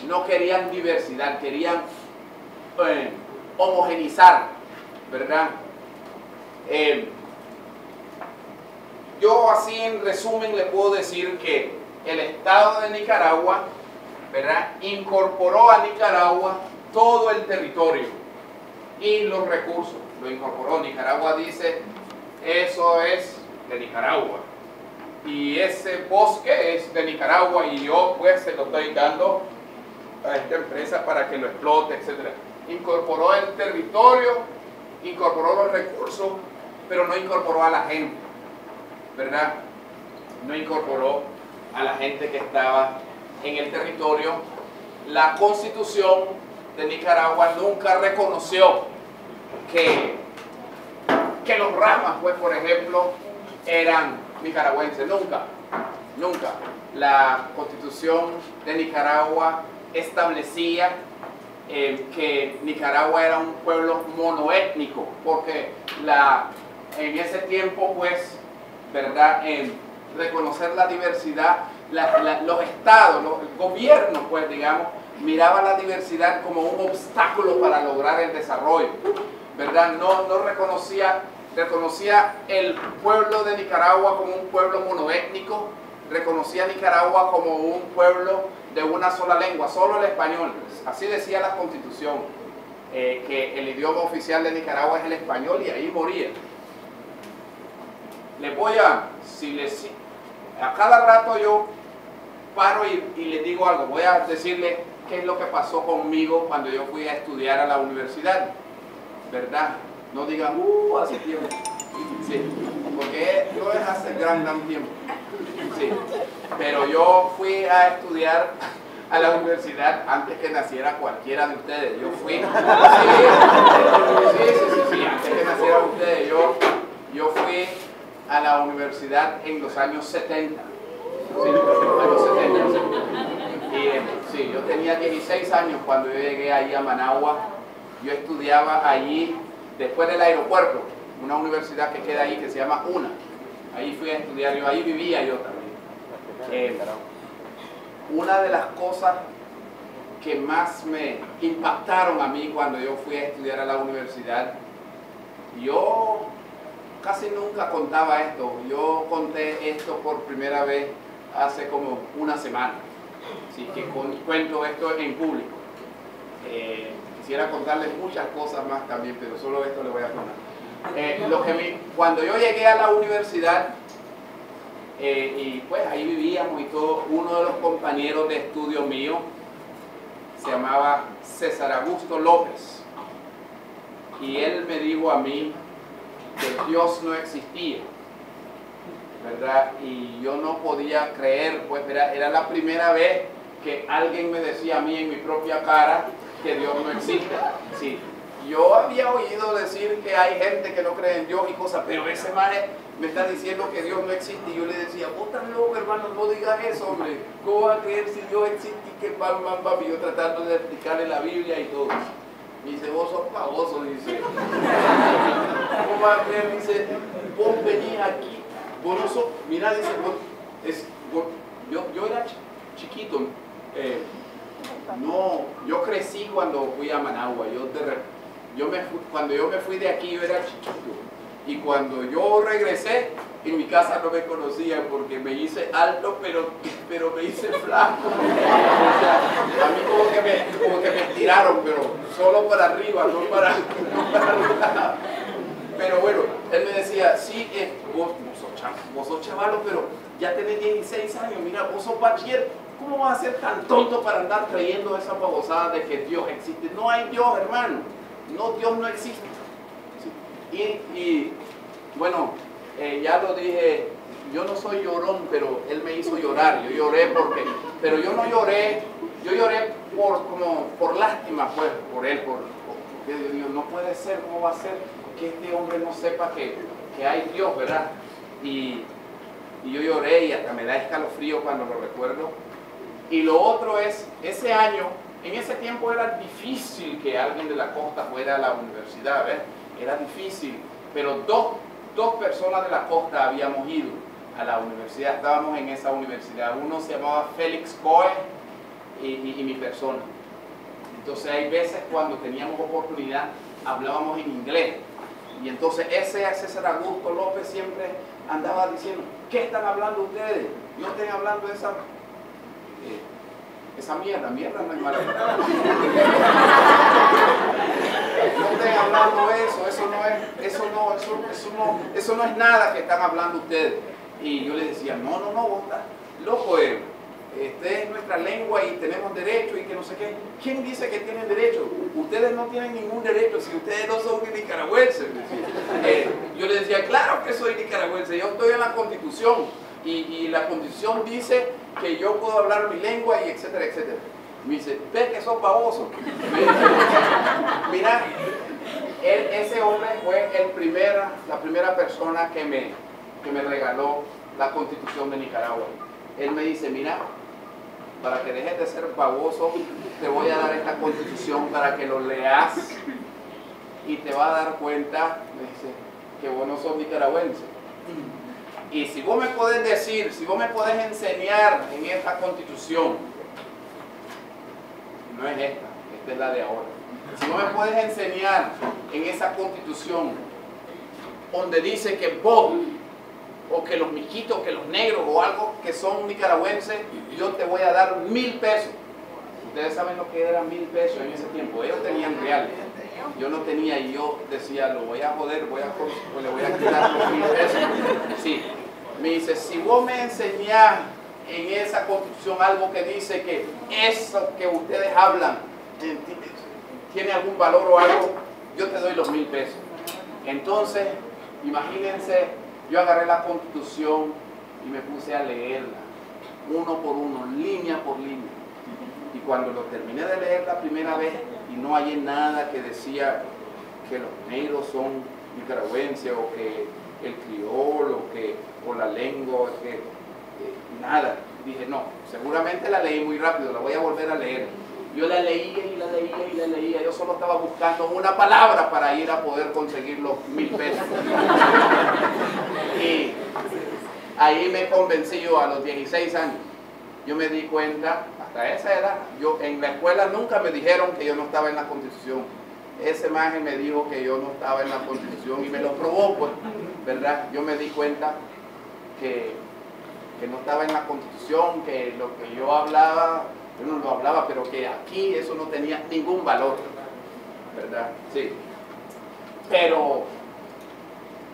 Speaker 2: no querían diversidad, querían homogenizar, ¿verdad? Yo así en resumen le puedo decir que el Estado de Nicaragua, ¿verdad?, incorporó a Nicaragua todo el territorio y los recursos, lo incorporó. Nicaragua dice: eso es de Nicaragua y ese bosque es de Nicaragua y yo pues se lo estoy dando a esta empresa para que lo explote, etc. Incorporó el territorio, incorporó los recursos, pero no incorporó a la gente, ¿verdad? No incorporó a la gente que estaba en el territorio. La Constitución de Nicaragua nunca reconoció que los ramas, pues, por ejemplo, eran nicaragüenses, nunca. nunca. La Constitución de Nicaragua establecía que Nicaragua era un pueblo monoétnico, porque en ese tiempo, pues, ¿verdad? Reconocer la diversidad, los estados, el gobierno, pues, digamos, miraba la diversidad como un obstáculo para lograr el desarrollo, ¿verdad? No reconocía el pueblo de Nicaragua como un pueblo monoétnico, reconocía a Nicaragua como un pueblo de una sola lengua, solo el español. Así decía la Constitución, que el idioma oficial de Nicaragua es el español, y ahí moría. Les voy a cada rato yo paro y les digo algo. Voy a decirle qué es lo que pasó conmigo cuando yo fui a estudiar a la universidad, ¿verdad? No digan, hace tiempo. Sí, porque no es hace gran tiempo. Sí, pero yo fui a estudiar a la universidad antes que naciera cualquiera de ustedes. Yo fui, sí, antes que nacieran ustedes. Yo fui a la universidad en los años 70. Sí, los años 70. Y sí, yo tenía 16 años cuando yo llegué ahí a Managua. Yo estudiaba allí después del aeropuerto, una universidad que queda ahí que se llama UNA. Ahí fui a estudiar, ahí vivía yo también. Una de las cosas que más me impactaron a mí cuando yo fui a estudiar a la universidad, yo casi nunca contaba esto. Yo conté esto por primera vez hace como una semana. Así que cuento esto en público. Quisiera contarles muchas cosas más también, pero solo esto les voy a contar. Cuando yo llegué a la universidad, y pues ahí vivíamos y todo, uno de los compañeros de estudio mío se llamaba César Augusto López, y él me dijo a mí que Dios no existía, ¿verdad? Y yo no podía creer, pues era la primera vez que alguien me decía a mí en mi propia cara que Dios no existe. Sí, yo había oído decir que hay gente que no cree en Dios y cosas, pero ese man me está diciendo que Dios no existe, y yo le decía, vos estás loco, hermano, no digas eso, hombre. ¿Cómo va a creer si Dios existe y que pam, y yo tratando de explicarle la Biblia y todo? Y dice, vos sos pavoso, dice. ¿Cómo va a creer? Dice, vos venís aquí, vos no sos, mira, dice, yo era chiquito, no, yo crecí cuando fui a Managua. Cuando yo me fui de aquí, yo era chiquito. Y cuando yo regresé, en mi casa no me conocían porque me hice alto, pero me hice flaco. O sea, a mí como que me tiraron, pero solo para arriba, no para arriba. Pero bueno, él me decía, sí, vos sos chavalo, pero ya tenés 16 años, mira, vos sos bachiller. ¿Cómo vas a ser tan tonto para andar creyendo esa babosada de que Dios existe? No hay Dios, hermano. No, Dios no existe. Y bueno, ya lo dije, yo no soy llorón, pero él me hizo llorar. Yo lloré pero yo no lloré, yo lloré por lástima, pues, por él, porque yo digo, no puede ser, ¿cómo va a ser que este hombre no sepa que hay Dios, verdad? Y yo lloré y hasta me da escalofrío cuando lo recuerdo. Y lo otro es, ese año, en ese tiempo era difícil que alguien de la costa fuera a la universidad, ¿ves? Era difícil, pero dos personas de la costa habíamos ido a la universidad, estábamos en esa universidad. Uno se llamaba Félix Coe y mi persona. Entonces hay veces cuando teníamos oportunidad hablábamos en inglés, y entonces ese César Augusto López siempre andaba diciendo, ¿qué están hablando ustedes? No estén hablando de esa mierda no es mala palabra. No estén hablando eso no es nada que están hablando ustedes. Y yo les decía, no, vos estás loco, esta es nuestra lengua y tenemos derecho y que no sé qué. ¿Quién dice que tienen derecho? Ustedes no tienen ningún derecho si ustedes no son nicaragüenses. Yo les decía, claro que soy nicaragüense, yo estoy en la Constitución y la Constitución dice que yo puedo hablar mi lengua y etcétera, etcétera. Me dice, ve que sos baboso. Mira, ese hombre fue la primera persona que me regaló la Constitución de Nicaragua. él me dice, mira, para que dejes de ser baboso, te voy a dar esta constitución para que lo leas y te vas a dar cuenta, me dice, que vos no sos nicaragüense. Y si vos me podés decir, si vos me podés enseñar en esta constitución, no es esta es la de ahora, si vos me puedes enseñar en esa constitución donde dice que vos, o que los miquitos, que los negros o algo que son nicaragüenses, yo te voy a dar 1000 pesos. Ustedes saben lo que eran 1000 pesos en ese tiempo. Ellos tenían reales, yo no tenía, y yo decía, lo voy a joder, le voy a quitar los 1000 pesos. Sí, me dice, si vos me enseñás en esa constitución algo que dice que eso que ustedes hablan tiene algún valor o algo, yo te doy los 1000 pesos. Entonces, imagínense, yo agarré la constitución y me puse a leerla, uno por uno, línea por línea. Y cuando lo terminé de leer la primera vez y no hallé nada que decía que los negros son nicaragüenses o que el criollo o la lengua, nada. Dije, no, seguramente la leí muy rápido, la voy a volver a leer. Yo la leía y la leía y la leía. Yo solo estaba buscando una palabra para ir a poder conseguir los 1000 pesos. Y ahí me convencí yo a los 16 años. Yo me di cuenta, hasta esa edad, yo en la escuela nunca me dijeron que yo no estaba en la Constitución. Ese maje me dijo que yo no estaba en la Constitución y me lo probó, pues, ¿verdad? Yo me di cuenta que no estaba en la Constitución, que lo que yo hablaba, yo no lo hablaba, pero que aquí eso no tenía ningún valor, ¿verdad? Sí. Pero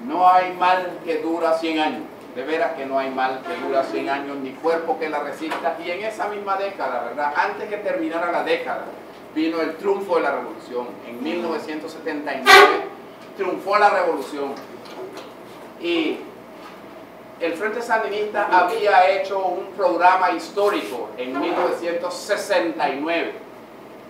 Speaker 2: no hay mal que dura 100 años. De veras que no hay mal que dura 100 años, ni cuerpo que la resista. Y en esa misma década, ¿verdad? Antes que terminara la década, vino el triunfo de la revolución. En 1979 triunfó la revolución. Y el Frente Sandinista había hecho un programa histórico en 1969,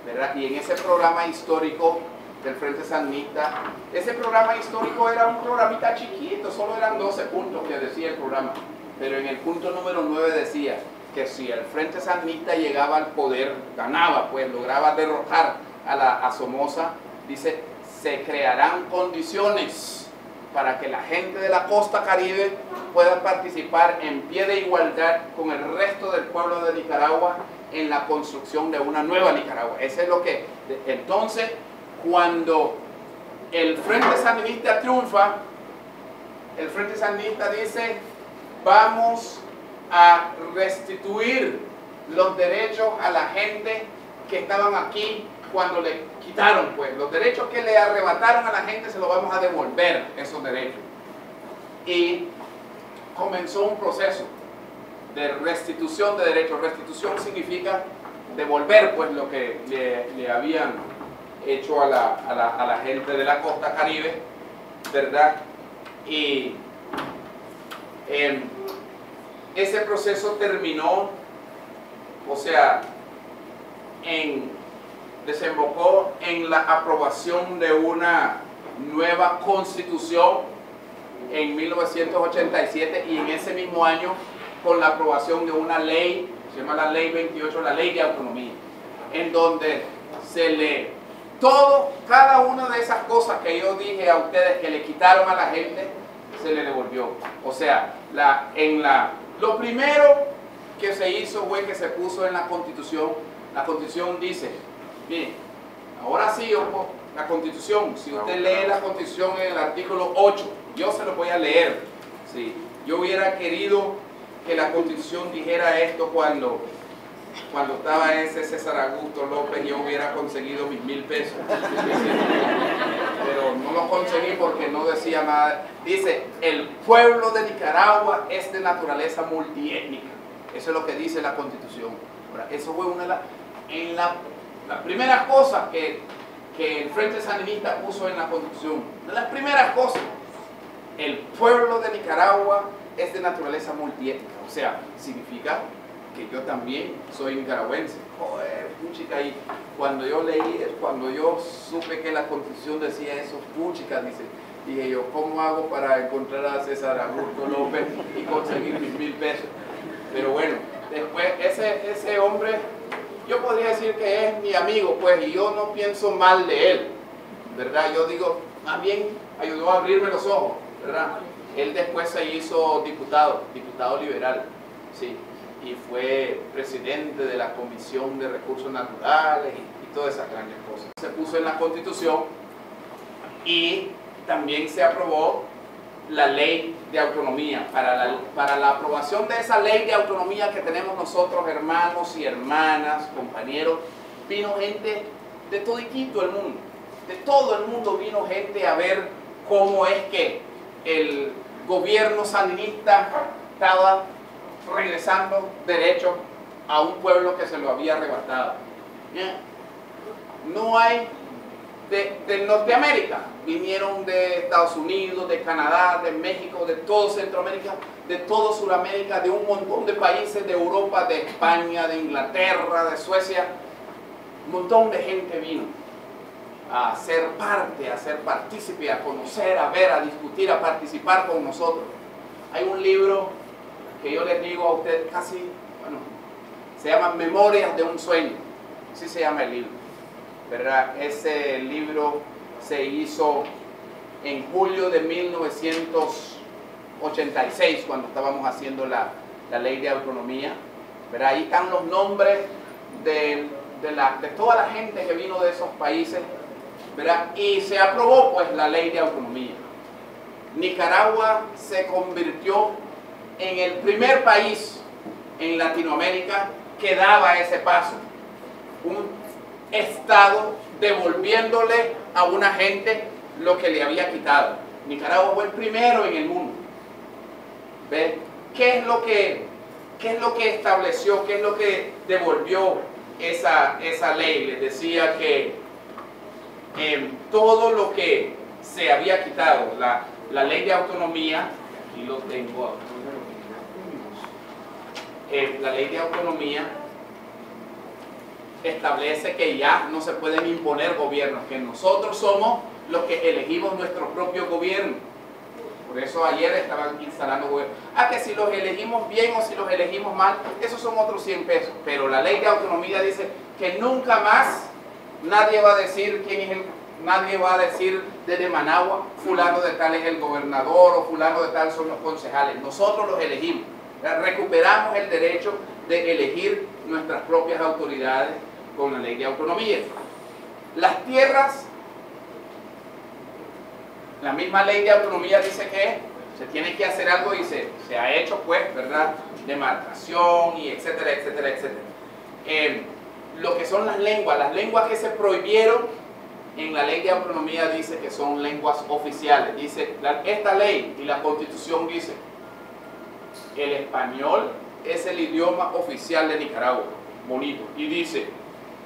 Speaker 2: ¿verdad? Y en ese programa histórico del Frente Sandinista, ese programa histórico era un programita chiquito, solo eran 12 puntos que decía el programa, pero en el punto número 9 decía que si el Frente Sandinista llegaba al poder, ganaba, pues lograba derrotar a Somoza, dice, se crearán condiciones para que la gente de la costa caribe pueda participar en pie de igualdad con el resto del pueblo de Nicaragua en la construcción de una nueva Nicaragua. Eso es lo que, entonces, cuando el Frente Sandinista triunfa, el Frente Sandinista dice, vamos a restituir los derechos a la gente que estaban aquí cuando le quitaron, pues, los derechos que le arrebataron a la gente se los vamos a devolver, esos derechos. Y comenzó un proceso de restitución de derechos. Restitución significa devolver, pues, lo que le habían hecho a la gente de la costa caribe, ¿verdad? Y ese proceso terminó, o sea, desembocó en la aprobación de una nueva constitución en 1987 y en ese mismo año con la aprobación de una ley, se llama la Ley 28, la Ley de Autonomía, en donde cada una de esas cosas que yo dije a ustedes que le quitaron a la gente, se le devolvió. O sea, lo primero que se hizo fue que se puso en la Constitución dice, miren, ahora sí, la Constitución, si usted lee la Constitución en el artículo 8, yo se lo voy a leer. Sí, yo hubiera querido que la Constitución dijera esto cuando estaba ese César Augusto López, yo hubiera conseguido mis 1000 pesos. Pero no lo conseguí porque no decía nada. Dice, el pueblo de Nicaragua es de naturaleza multiétnica. Eso es lo que dice la Constitución. Ahora, eso fue una de las primeras cosas que el Frente Sandinista puso en la Constitución. De las primeras cosas, el pueblo de Nicaragua es de naturaleza multiétnica. O sea, significa que yo también soy nicaragüense. Joder, puchica, y cuando yo supe que la Constitución decía eso, puchica, dije yo, ¿cómo hago para encontrar a César Augusto López y conseguir mis 1000 pesos? Pero bueno, después ese hombre, yo podría decir que es mi amigo, pues, y yo no pienso mal de él, ¿verdad? Yo digo, más bien ayudó a abrirme los ojos, ¿verdad? Él después se hizo diputado liberal, sí, y fue presidente de la Comisión de Recursos Naturales y todas esas grandes cosas. Se puso en la Constitución y también se aprobó la ley de autonomía. Para la aprobación de esa ley de autonomía que tenemos nosotros, hermanos y hermanas, compañeros, vino gente de toditito el mundo, de todo el mundo vino gente a ver cómo es que el gobierno sandinista estaba regresando derecho a un pueblo que se lo había arrebatado. No hay de Norteamérica, vinieron de Estados Unidos, de Canadá, de México, de todo Centroamérica, de todo Sudamérica, de un montón de países de Europa, de España, de Inglaterra, de Suecia. Un montón de gente vino a ser parte, a ser partícipe, a conocer, a ver, a discutir, a participar con nosotros. Hay un libro que yo les digo a ustedes casi, bueno, se llama Memorias de un sueño, así se llama el libro, ¿verdad? Ese libro se hizo en julio de 1986, cuando estábamos haciendo la ley de autonomía, ¿verdad? Ahí están los nombres de toda la gente que vino de esos países, ¿verdad? Y se aprobó pues la ley de autonomía. Nicaragua se convirtió en el primer país en Latinoamérica que daba ese paso, un estado devolviéndole a una gente lo que le había quitado. Nicaragua fue el primero en el mundo. ¿Ve? ¿Qué es lo que estableció, qué es lo que devolvió esa ley? Les decía que todo lo que se había quitado, la ley de autonomía, aquí lo tengo, la ley de autonomía establece que ya no se pueden imponer gobiernos, que nosotros somos los que elegimos nuestro propio gobierno. Por eso ayer estaban instalando gobiernos. Que si los elegimos bien o si los elegimos mal, esos son otros 100 pesos. Pero la ley de autonomía dice que nunca más nadie va a decir quién es nadie va a decir desde Managua, fulano de tal es el gobernador o fulano de tal son los concejales. Nosotros los elegimos. Recuperamos el derecho de elegir nuestras propias autoridades con la ley de autonomía. Las tierras, la misma ley de autonomía dice que se tiene que hacer algo y se ha hecho, pues, ¿verdad? Demarcación y etcétera, etcétera, etcétera. Lo que son las lenguas que se prohibieron en la ley de autonomía dice que son lenguas oficiales. Dice, esta ley y la Constitución dice, el español es el idioma oficial de Nicaragua, bonito, y dice,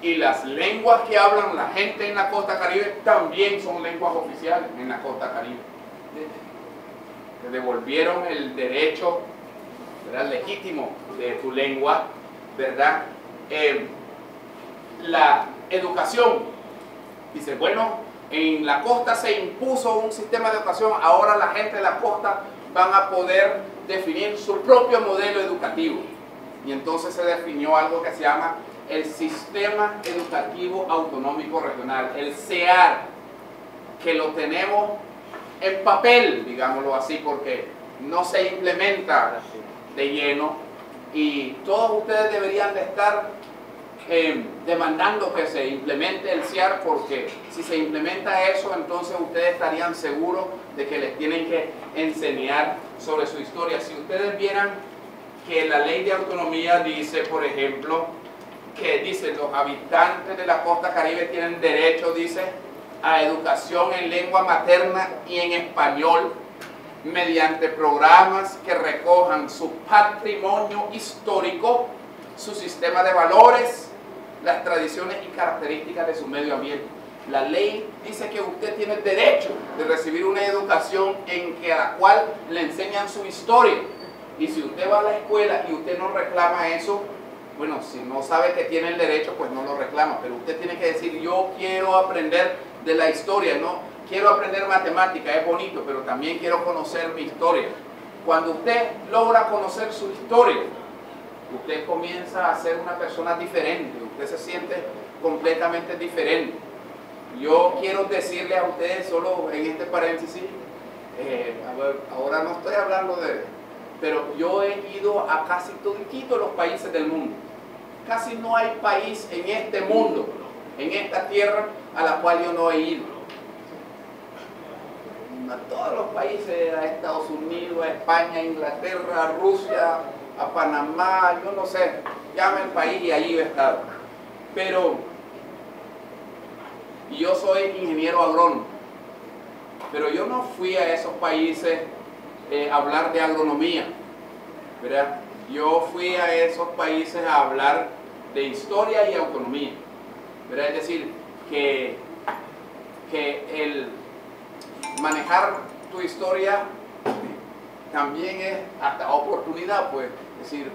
Speaker 2: y las lenguas que hablan la gente en la costa caribe también son lenguas oficiales en la costa caribe. Te devolvieron el derecho, ¿verdad?, legítimo de tu lengua, ¿verdad? La educación, dice, bueno, en la costa se impuso un sistema de educación, ahora la gente de la costa van a poder definir su propio modelo educativo. Y entonces se definió algo que se llama el Sistema Educativo Autonómico Regional, el SEAR, que lo tenemos en papel, digámoslo así, porque no se implementa de lleno, y todos ustedes deberían de estar demandando que se implemente el SEAR, porque si se implementa eso, entonces ustedes estarían seguros de que les tienen que enseñar sobre su historia. Si ustedes vieran que la ley de autonomía dice, por ejemplo, que dice los habitantes de la costa caribe tienen derecho, dice, a educación en lengua materna y en español mediante programas que recojan su patrimonio histórico, su sistema de valores, las tradiciones y características de su medio ambiente. La ley dice que usted tiene derecho de recibir una educación a la cual le enseñan su historia. Y si usted va a la escuela y usted no reclama eso, bueno, si no sabe que tiene el derecho, pues no lo reclama. Pero usted tiene que decir, yo quiero aprender de la historia, no quiero aprender matemática, es bonito, pero también quiero conocer mi historia. Cuando usted logra conocer su historia, usted comienza a ser una persona diferente, usted se siente completamente diferente. Yo quiero decirle a ustedes, solo en este paréntesis, ahora no estoy hablando pero yo he ido a casi todos los países del mundo. Casi no hay país en este mundo, en esta tierra, a la cual yo no he ido. A todos los países, a Estados Unidos, a España, a Inglaterra, a Rusia, a Panamá, yo no sé, llame el país y allí he estado. Pero yo soy ingeniero agrónomo, pero yo no fui a esos países a hablar de agronomía, ¿verdad? Yo fui a esos países a hablar de historia y autonomía, ¿verdad? Es decir, que el manejar tu historia también es hasta oportunidad, pues. Es decir,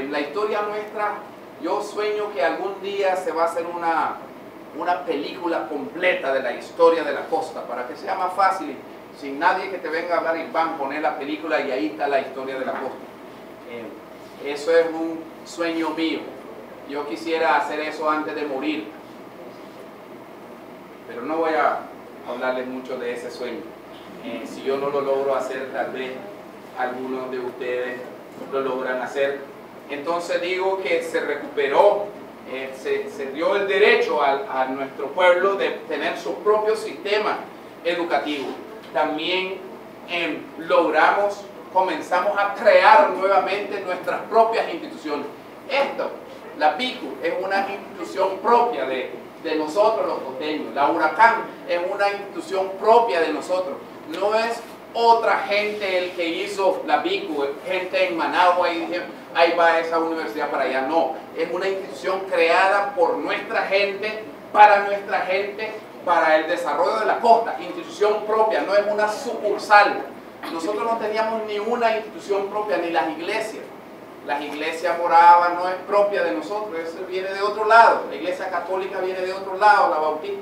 Speaker 2: la historia nuestra, yo sueño que algún día se va a hacer una película completa de la historia de la costa, para que sea más fácil, sin nadie que te venga a hablar y van a poner la película y ahí está la historia de la costa. Eso es un sueño mío. Yo quisiera hacer eso antes de morir, pero no voy a hablarles mucho de ese sueño. Si yo no lo logro hacer, tal vez algunos de ustedes lo logran hacer. Entonces digo que se recuperó, se dio el derecho a nuestro pueblo de tener su propio sistema educativo. También comenzamos a crear nuevamente nuestras propias instituciones. La PICU es una institución propia de nosotros los costeños. La Huracán es una institución propia de nosotros. No es otra gente el que hizo la PICU, gente en Managua y dijeron, ahí va esa universidad para allá. No, es una institución creada por nuestra gente, para el desarrollo de la costa. Institución propia, no es una sucursal. Nosotros no teníamos ni una institución propia, ni las iglesias. Las iglesias moraban no es propia de nosotros, eso viene de otro lado. La iglesia católica viene de otro lado, la bautista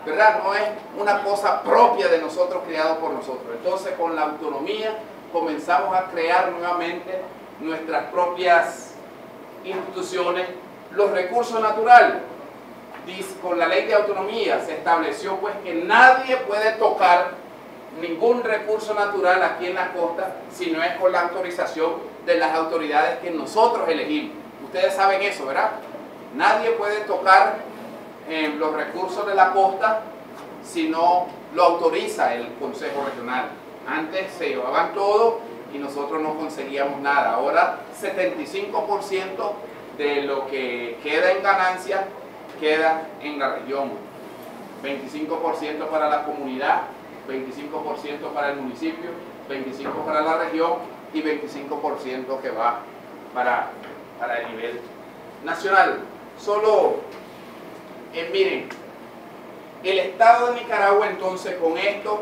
Speaker 2: ¿verdad? No es una cosa propia de nosotros, creado por nosotros. Entonces, con la autonomía comenzamos a crear nuevamente nuestras propias instituciones. Los recursos naturales, con la ley de autonomía se estableció pues que nadie puede tocar ningún recurso natural aquí en la costa si no es con la autorización de las autoridades que nosotros elegimos. Ustedes saben eso, ¿verdad? Nadie puede tocar los recursos de la costa si no lo autoriza el Consejo Regional. Antes se llevaban todo y nosotros no conseguíamos nada. Ahora 75% de lo que queda en ganancia queda en la región. 25% para la comunidad, 25% para el municipio, 25% para la región y 25% que va para el nivel nacional. Solo, miren, el Estado de Nicaragua entonces con esto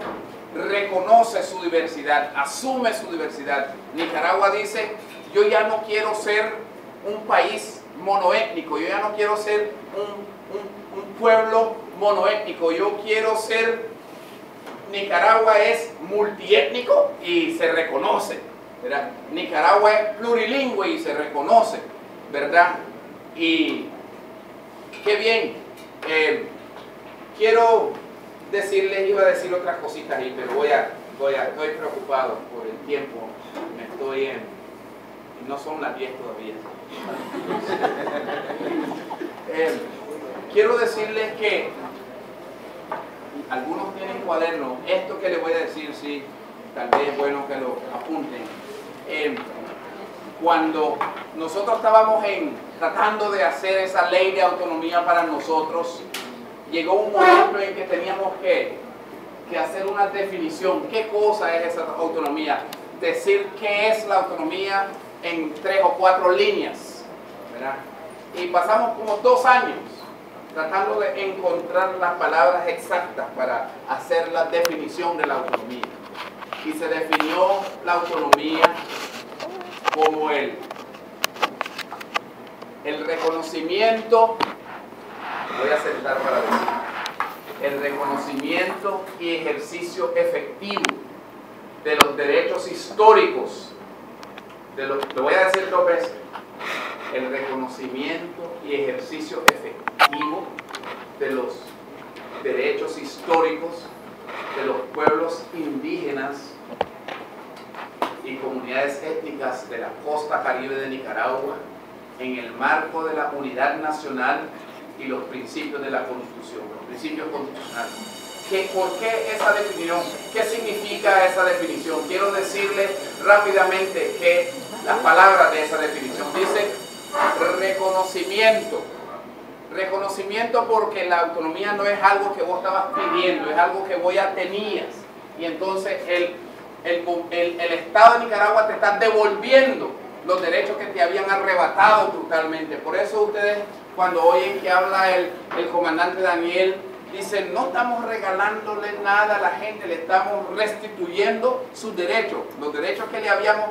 Speaker 2: reconoce su diversidad, asume su diversidad. Nicaragua dice, yo ya no quiero ser un país monoétnico, yo ya no quiero ser un pueblo monoétnico, yo quiero ser, Nicaragua es multiétnico y se reconoce, ¿verdad? Nicaragua es plurilingüe y se reconoce, ¿verdad? Y qué bien. Quiero decirles, iba a decir otras cositas ahí, pero estoy preocupado por el tiempo. No son las 10 todavía. Quiero decirles que algunos tienen cuadernos. Esto que les voy a decir, sí, tal vez es bueno que lo apunten. Cuando nosotros estábamos tratando de hacer esa ley de autonomía para nosotros, llegó un momento en que teníamos que hacer una definición. ¿Qué cosa es esa autonomía? Decir qué es la autonomía en 3 o 4 líneas, ¿verdad? Y pasamos como 2 años tratando de encontrar las palabras exactas para hacer la definición de la autonomía. Y se definió la autonomía como el reconocimiento, voy a sentar para decir, el reconocimiento y ejercicio efectivo de los derechos históricos lo voy a decir 2 veces, el reconocimiento y ejercicio efectivo de los derechos históricos de los pueblos indígenas y comunidades étnicas de la costa caribe de Nicaragua en el marco de la unidad nacional y los principios de la Constitución, los principios constitucionales. ¿Por qué esa definición? ¿Qué significa esa definición? Quiero decirle rápidamente que las palabras de esa definición dice reconocimiento. Reconocimiento porque la autonomía no es algo que vos estabas pidiendo, es algo que vos ya tenías. Y entonces el Estado de Nicaragua te está devolviendo los derechos que te habían arrebatado brutalmente. Por eso ustedes, cuando oyen que habla el comandante Daniel, dicen, no estamos regalándole nada a la gente, le estamos restituyendo sus derechos, los derechos que le habíamos,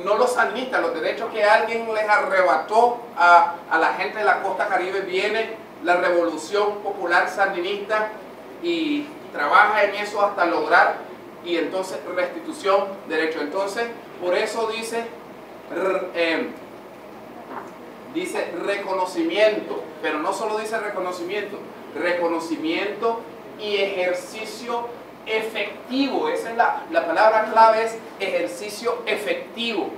Speaker 2: no los sandinistas, los derechos que alguien les arrebató a la gente de la costa caribe. Viene la revolución popular sandinista y trabaja en eso hasta lograr, y entonces restitución de derechos. Entonces, por eso dice reconocimiento, pero no solo dice reconocimiento, reconocimiento y ejercicio efectivo. Esa es la palabra clave, es ejercicio efectivo.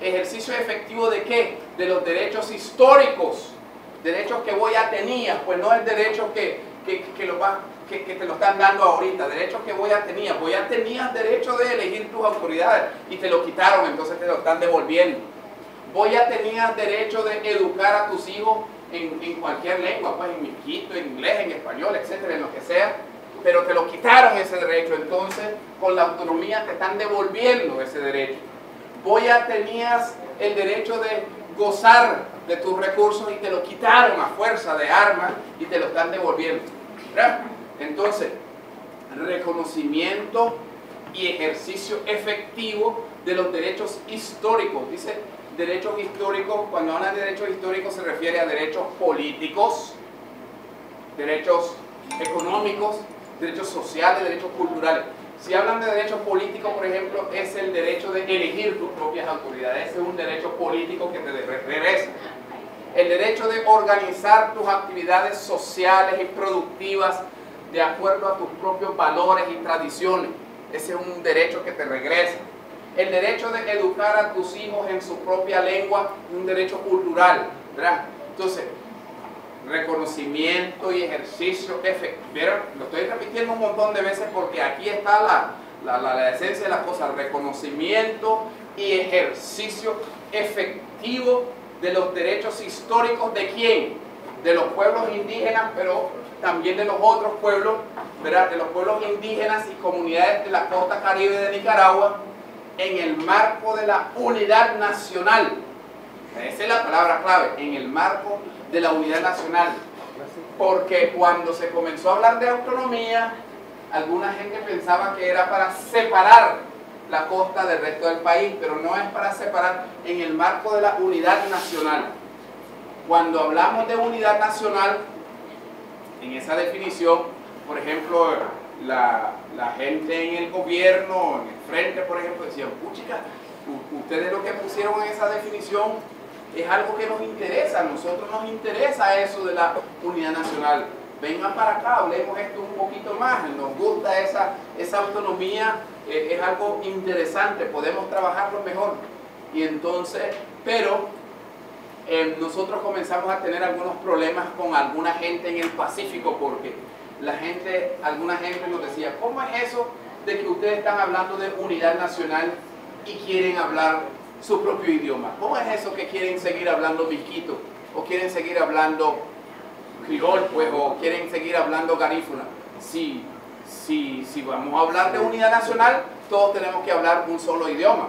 Speaker 2: ¿Ejercicio efectivo de qué? De los derechos históricos, derechos que vos ya tenías, pues no el derecho que te lo están dando ahorita, derechos que vos ya tenías derecho de elegir tus autoridades y te lo quitaron, entonces te lo están devolviendo. Vos ya tenías derecho de educar a tus hijos en cualquier lengua, pues en miquito, en inglés, en español, etcétera, en lo que sea, pero te lo quitaron ese derecho, entonces con la autonomía te están devolviendo ese derecho. Vos ya tenías el derecho de gozar de tus recursos y te lo quitaron a fuerza de armas y te lo están devolviendo, ¿verdad? Entonces, reconocimiento y ejercicio efectivo de los derechos históricos. Dice derechos históricos, cuando hablan de derechos históricos se refiere a derechos políticos, derechos económicos, derechos sociales, derechos culturales. Si hablan de derechos políticos, por ejemplo, es el derecho de elegir tus propias autoridades. Ese es un derecho político que te regresa. El derecho de organizar tus actividades sociales y productivas de acuerdo a tus propios valores y tradiciones. Ese es un derecho que te regresa. El derecho de educar a tus hijos en su propia lengua es un derecho cultural, ¿verdad? Entonces, reconocimiento y ejercicio efectivo. Lo estoy repitiendo un montón de veces porque aquí está la esencia de las cosas. Reconocimiento y ejercicio efectivo de los derechos históricos. ¿De quién? De los pueblos indígenas, pero también de los otros pueblos, ¿verdad? De los pueblos indígenas y comunidades de la costa caribe de Nicaragua en el marco de la unidad nacional. Esa es la palabra clave, en el marco de la unidad nacional. Porque cuando se comenzó a hablar de autonomía, alguna gente pensaba que era para separar la costa del resto del país, pero no es para separar, en el marco de la unidad nacional. Cuando hablamos de unidad nacional, en esa definición, por ejemplo, la gente en el gobierno, en el frente, por ejemplo, decían, puchica, ustedes lo que pusieron en esa definición es algo que nos interesa, a nosotros nos interesa eso de la unidad nacional. Vengan para acá, hablemos esto un poquito más, nos gusta esa autonomía, es algo interesante, podemos trabajarlo mejor. Y entonces, pero nosotros comenzamos a tener algunos problemas con alguna gente en el Pacífico, porque alguna gente nos decía, ¿cómo es eso de que ustedes están hablando de unidad nacional y quieren hablar su propio idioma? ¿Cómo es eso que quieren seguir hablando miquito? ¿O quieren seguir hablando criol, pues? ¿O quieren seguir hablando garífuna? Si vamos a hablar de unidad nacional, todos tenemos que hablar un solo idioma.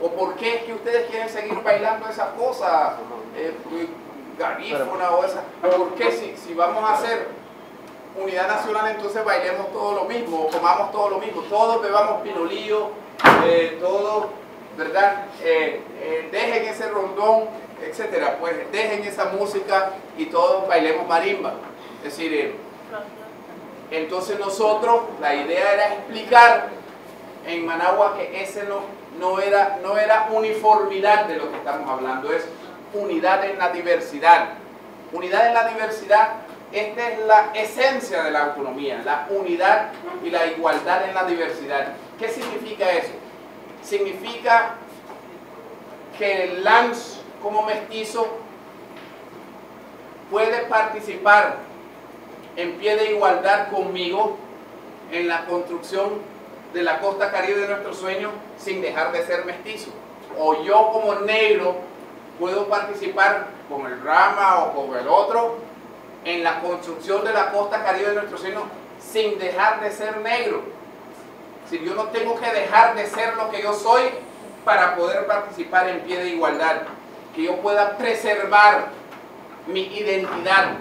Speaker 2: ¿O por qué es que ustedes quieren seguir bailando esas cosas, garífuna o esa? ¿Por qué si vamos a hacer unidad nacional, entonces bailemos todo lo mismo, o comamos todo lo mismo, todos bebamos pinolillo, todos, ¿verdad? Dejen ese rondón, etcétera, pues dejen esa música y todos bailemos marimba. Es decir, entonces nosotros, la idea era explicar en Managua que ese no era uniformidad de lo que estamos hablando, es unidad en la diversidad. Unidad en la diversidad, esta es la esencia de la autonomía, la unidad y la igualdad en la diversidad. ¿Qué significa eso? Significa que Lance, como mestizo, puede participar en pie de igualdad conmigo en la construcción de la costa caribe de nuestro sueño sin dejar de ser mestizo. O yo como negro puedo participar con el Rama o con el otro en la construcción de la costa caribe de nuestro sueño sin dejar de ser negro. Si yo no tengo que dejar de ser lo que yo soy para poder participar en pie de igualdad, que yo pueda preservar mi identidad.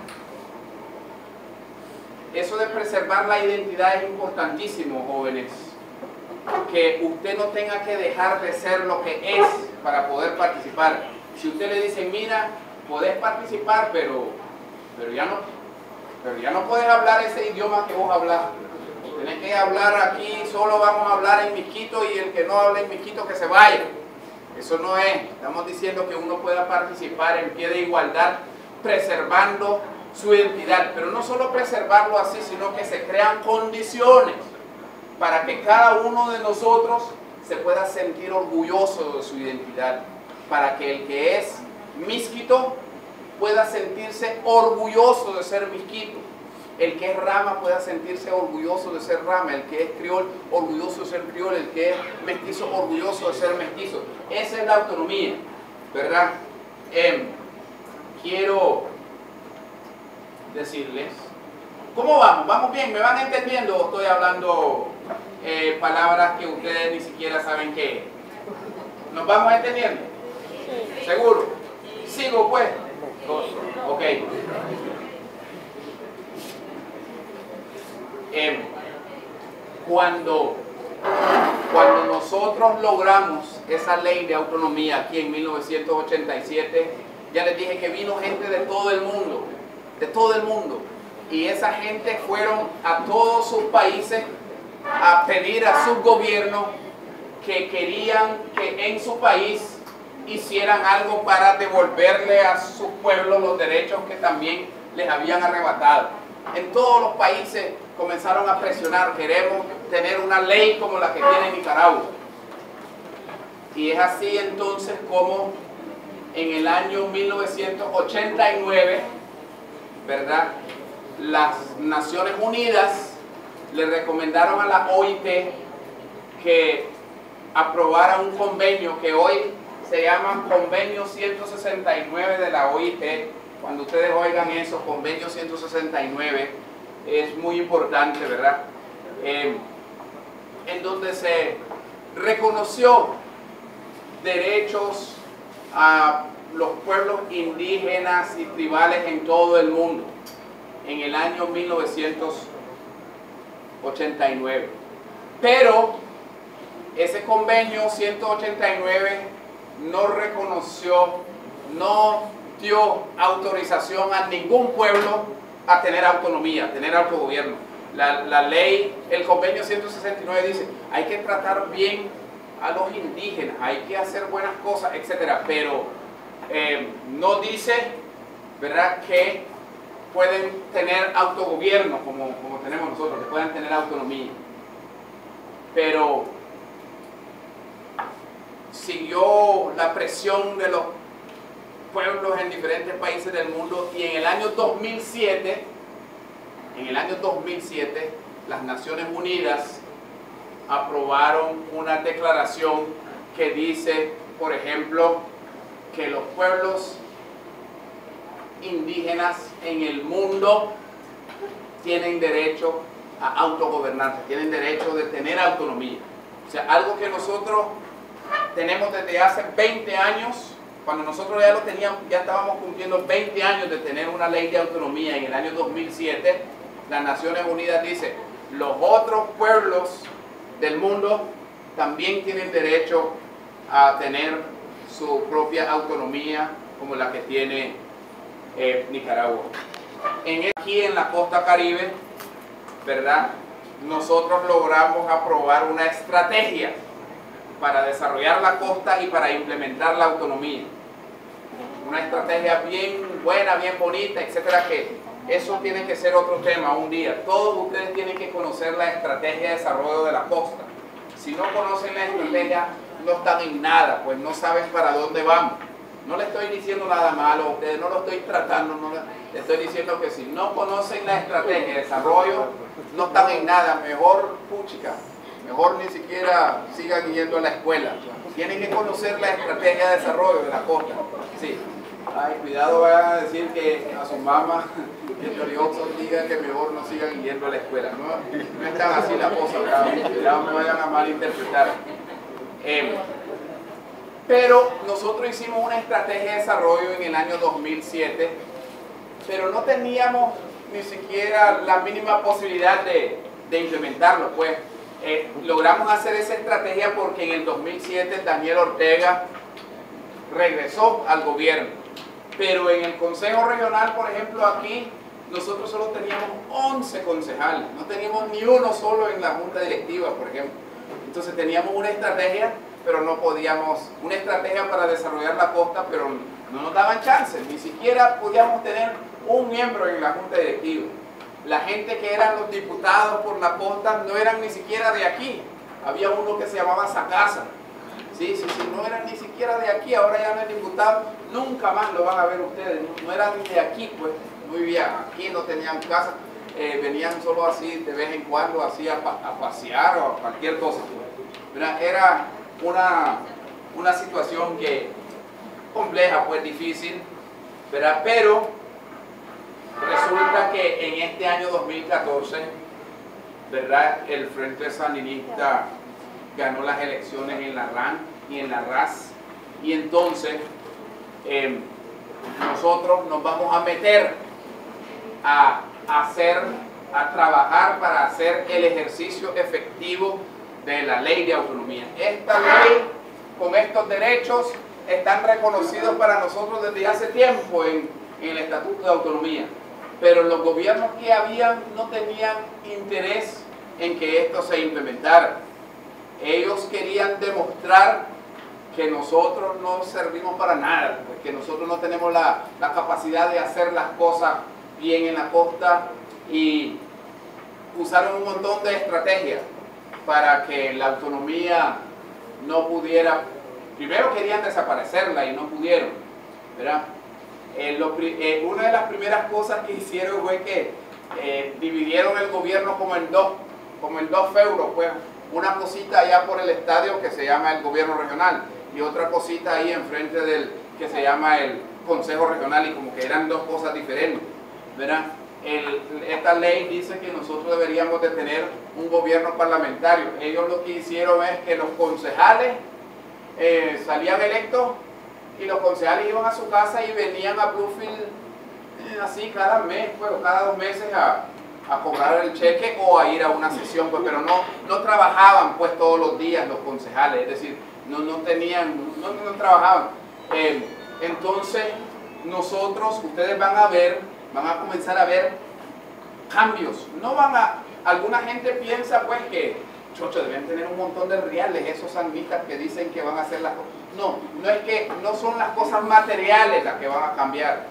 Speaker 2: Eso de preservar la identidad es importantísimo, jóvenes. Que usted no tenga que dejar de ser lo que es para poder participar. Si usted le dice, mira, podés participar, pero ya no puedes hablar ese idioma que vos hablas. Tenés que hablar aquí, solo vamos a hablar en miskito, y el que no hable en miskito que se vaya. Eso no es. Estamos diciendo que uno pueda participar en pie de igualdad, preservando su identidad. Pero no solo preservarlo así, sino que se crean condiciones para que cada uno de nosotros se pueda sentir orgulloso de su identidad. Para que el que es miskito pueda sentirse orgulloso de ser miskito. El que es Rama pueda sentirse orgulloso de ser Rama. El que es criol, orgulloso de ser criol. El que es mestizo, orgulloso de ser mestizo. Esa es la autonomía, ¿verdad? Quiero decirles, ¿cómo vamos? ¿Vamos bien? ¿Me van entendiendo o estoy hablando palabras que ustedes ni siquiera saben qué es? ¿Nos vamos entendiendo? ¿Seguro? ¿Sigo pues? Ok. Cuando nosotros logramos esa ley de autonomía aquí en 1987, ya les dije que vino gente de todo el mundo, y esa gente fueron a todos sus países a pedir a sus gobiernos que querían que en su país hicieran algo para devolverle a sus pueblos los derechos que también les habían arrebatado. En todos los países comenzaron a presionar, queremos tener una ley como la que tiene Nicaragua. Y es así entonces como en el año 1989, ¿verdad?, las Naciones Unidas le recomendaron a la OIT que aprobara un convenio que hoy se llama Convenio 169 de la OIT. Cuando ustedes oigan eso, Convenio 169, es muy importante, ¿verdad? En donde se reconoció derechos a los pueblos indígenas y tribales en todo el mundo en el año 1989. Pero ese convenio 189 no reconoció, no dio autorización a ningún pueblo a tener autonomía, a tener autogobierno. La ley, el convenio 169 dice, hay que tratar bien a los indígenas, hay que hacer buenas cosas, etcétera, pero no dice, ¿verdad?, que pueden tener autogobierno como tenemos nosotros, que puedan tener autonomía. Pero siguió la presión de los pueblos en diferentes países del mundo, y en el año 2007, las Naciones Unidas aprobaron una declaración que dice, por ejemplo, que los pueblos indígenas en el mundo tienen derecho a autogobernarse, tienen derecho de tener autonomía. O sea, algo que nosotros tenemos desde hace 20 años, cuando nosotros ya lo teníamos, ya estábamos cumpliendo 20 años de tener una ley de autonomía en el año 2007, las Naciones Unidas dice, los otros pueblos del mundo también tienen derecho a tener su propia autonomía como la que tiene Nicaragua. Aquí en la costa caribe, ¿verdad?, nosotros logramos aprobar una estrategia para desarrollar la costa y para implementar la autonomía. Una estrategia bien buena, bien bonita, etcétera, que eso tiene que ser otro tema un día. Todos ustedes tienen que conocer la estrategia de desarrollo de la costa. Si no conocen la estrategia, no están en nada, pues no saben para dónde vamos. No le estoy diciendo nada malo a ustedes, no lo estoy tratando, le estoy diciendo que si no conocen la estrategia de desarrollo, no están en nada. Mejor, puchica, mejor ni siquiera sigan yendo a la escuela. Tienen que conocer la estrategia de desarrollo de la costa. Sí. Ay, cuidado, vayan a decir que a su mamá que Torioxos diga que mejor no sigan yendo a la escuela. No es tan así la cosa, cuidado, me vayan a malinterpretar. Pero nosotros hicimos una estrategia de desarrollo en el año 2007, pero no teníamos ni siquiera la mínima posibilidad de implementarlo. Pues logramos hacer esa estrategia porque en el 2007 Daniel Ortega regresó al gobierno. Pero en el Consejo Regional, por ejemplo, aquí, nosotros solo teníamos 11 concejales. No teníamos ni uno solo en la Junta Directiva, por ejemplo. Entonces teníamos una estrategia, pero no podíamos, una estrategia para desarrollar la costa, pero no nos daban chance. Ni siquiera podíamos tener un miembro en la Junta Directiva. La gente que eran los diputados por la costa no eran ni siquiera de aquí. Había uno que se llamaba Sacasa. Sí, no eran ni siquiera de aquí, ahora ya no es diputado, nunca más lo van a ver ustedes, no eran de aquí, pues, muy bien, aquí no tenían casa, venían solo así de vez en cuando, así a pasear o a cualquier cosa. Pues. Era una situación que compleja, pues difícil, ¿verdad? Pero resulta que en este año 2014, ¿verdad? El Frente Sandinista ganó las elecciones en la RAN y en la RAS, y entonces nosotros nos vamos a meter a trabajar para hacer el ejercicio efectivo de la ley de autonomía. Esta ley, con estos derechos, están reconocidos para nosotros desde hace tiempo en el Estatuto de Autonomía, pero los gobiernos que habían no tenían interés en que esto se implementara. Ellos querían demostrar que nosotros no servimos para nada, que nosotros no tenemos la capacidad de hacer las cosas bien en la costa, y usaron un montón de estrategias para que la autonomía no pudiera. Primero querían desaparecerla y no pudieron, ¿verdad? Una de las primeras cosas que hicieron fue que dividieron el gobierno como en dos feudos, pues. Una cosita allá por el estadio que se llama el gobierno regional y otra cosita ahí enfrente del que se llama el Consejo Regional, y como que eran dos cosas diferentes, ¿verdad? Esta ley dice que nosotros deberíamos de tener un gobierno parlamentario. Ellos lo que hicieron es que los concejales salían electos y los concejales iban a su casa y venían a Bluefield así cada mes, pues, o cada 2 meses a cobrar el cheque o a ir a una sesión, pues, pero no trabajaban, pues, todos los días los concejales, es decir, no trabajaban. Entonces nosotros, ustedes van a comenzar a ver cambios. Alguna gente piensa, pues, que chocho, deben tener un montón de reales esos sandinistas que dicen que van a hacer las cosas. No son las cosas materiales las que van a cambiar.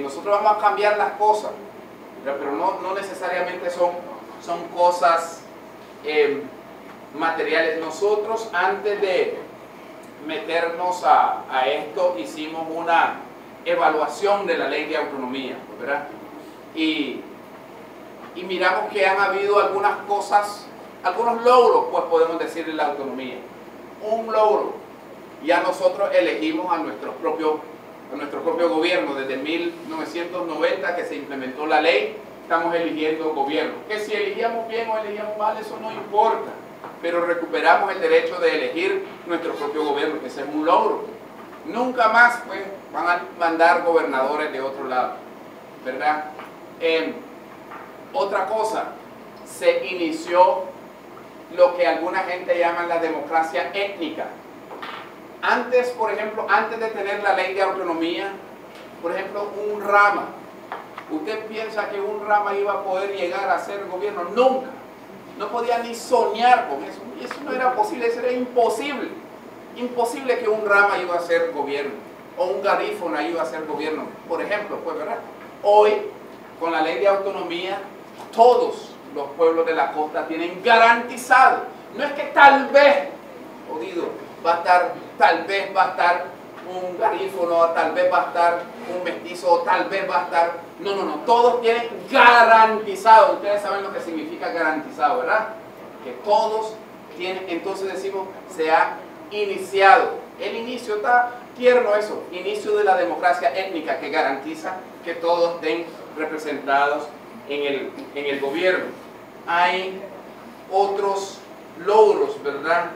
Speaker 2: Nosotros vamos a cambiar las cosas, pero no necesariamente son cosas materiales. Nosotros, antes de meternos a esto, hicimos una evaluación de la ley de autonomía, ¿verdad? Y miramos que han habido algunas cosas, algunos logros, pues podemos decir, en la autonomía. Un logro: ya nosotros elegimos a nuestro propio gobierno. Desde 1990 que se implementó la ley, estamos eligiendo gobierno. Que si elegíamos bien o elegíamos mal, eso no importa, pero recuperamos el derecho de elegir nuestro propio gobierno, que ese es un logro. Nunca más, pues, van a mandar gobernadores de otro lado, ¿verdad? Otra cosa, se inició lo que alguna gente llama la democracia étnica. Antes, por ejemplo, antes de tener la ley de autonomía, por ejemplo, un Rama, ¿usted piensa que un Rama iba a poder llegar a ser gobierno? Nunca. no podía ni soñar con eso. Y eso no era posible, eso era imposible. Imposible que un Rama iba a ser gobierno, o un Garífuna iba a ser gobierno, por ejemplo, pues, ¿verdad? Hoy, con la ley de autonomía, todos los pueblos de la costa tienen garantizado. No es que tal vez, jodido, va a estar, tal vez va a estar un garífuno, tal vez va a estar un mestizo, tal vez va a estar... No, no, no, todos tienen garantizado. Ustedes saben lo que significa garantizado, ¿verdad? Que todos tienen, entonces decimos, se ha iniciado. El inicio está tierno eso, inicio de la democracia étnica que garantiza que todos estén representados en el gobierno. Hay otros logros, ¿verdad?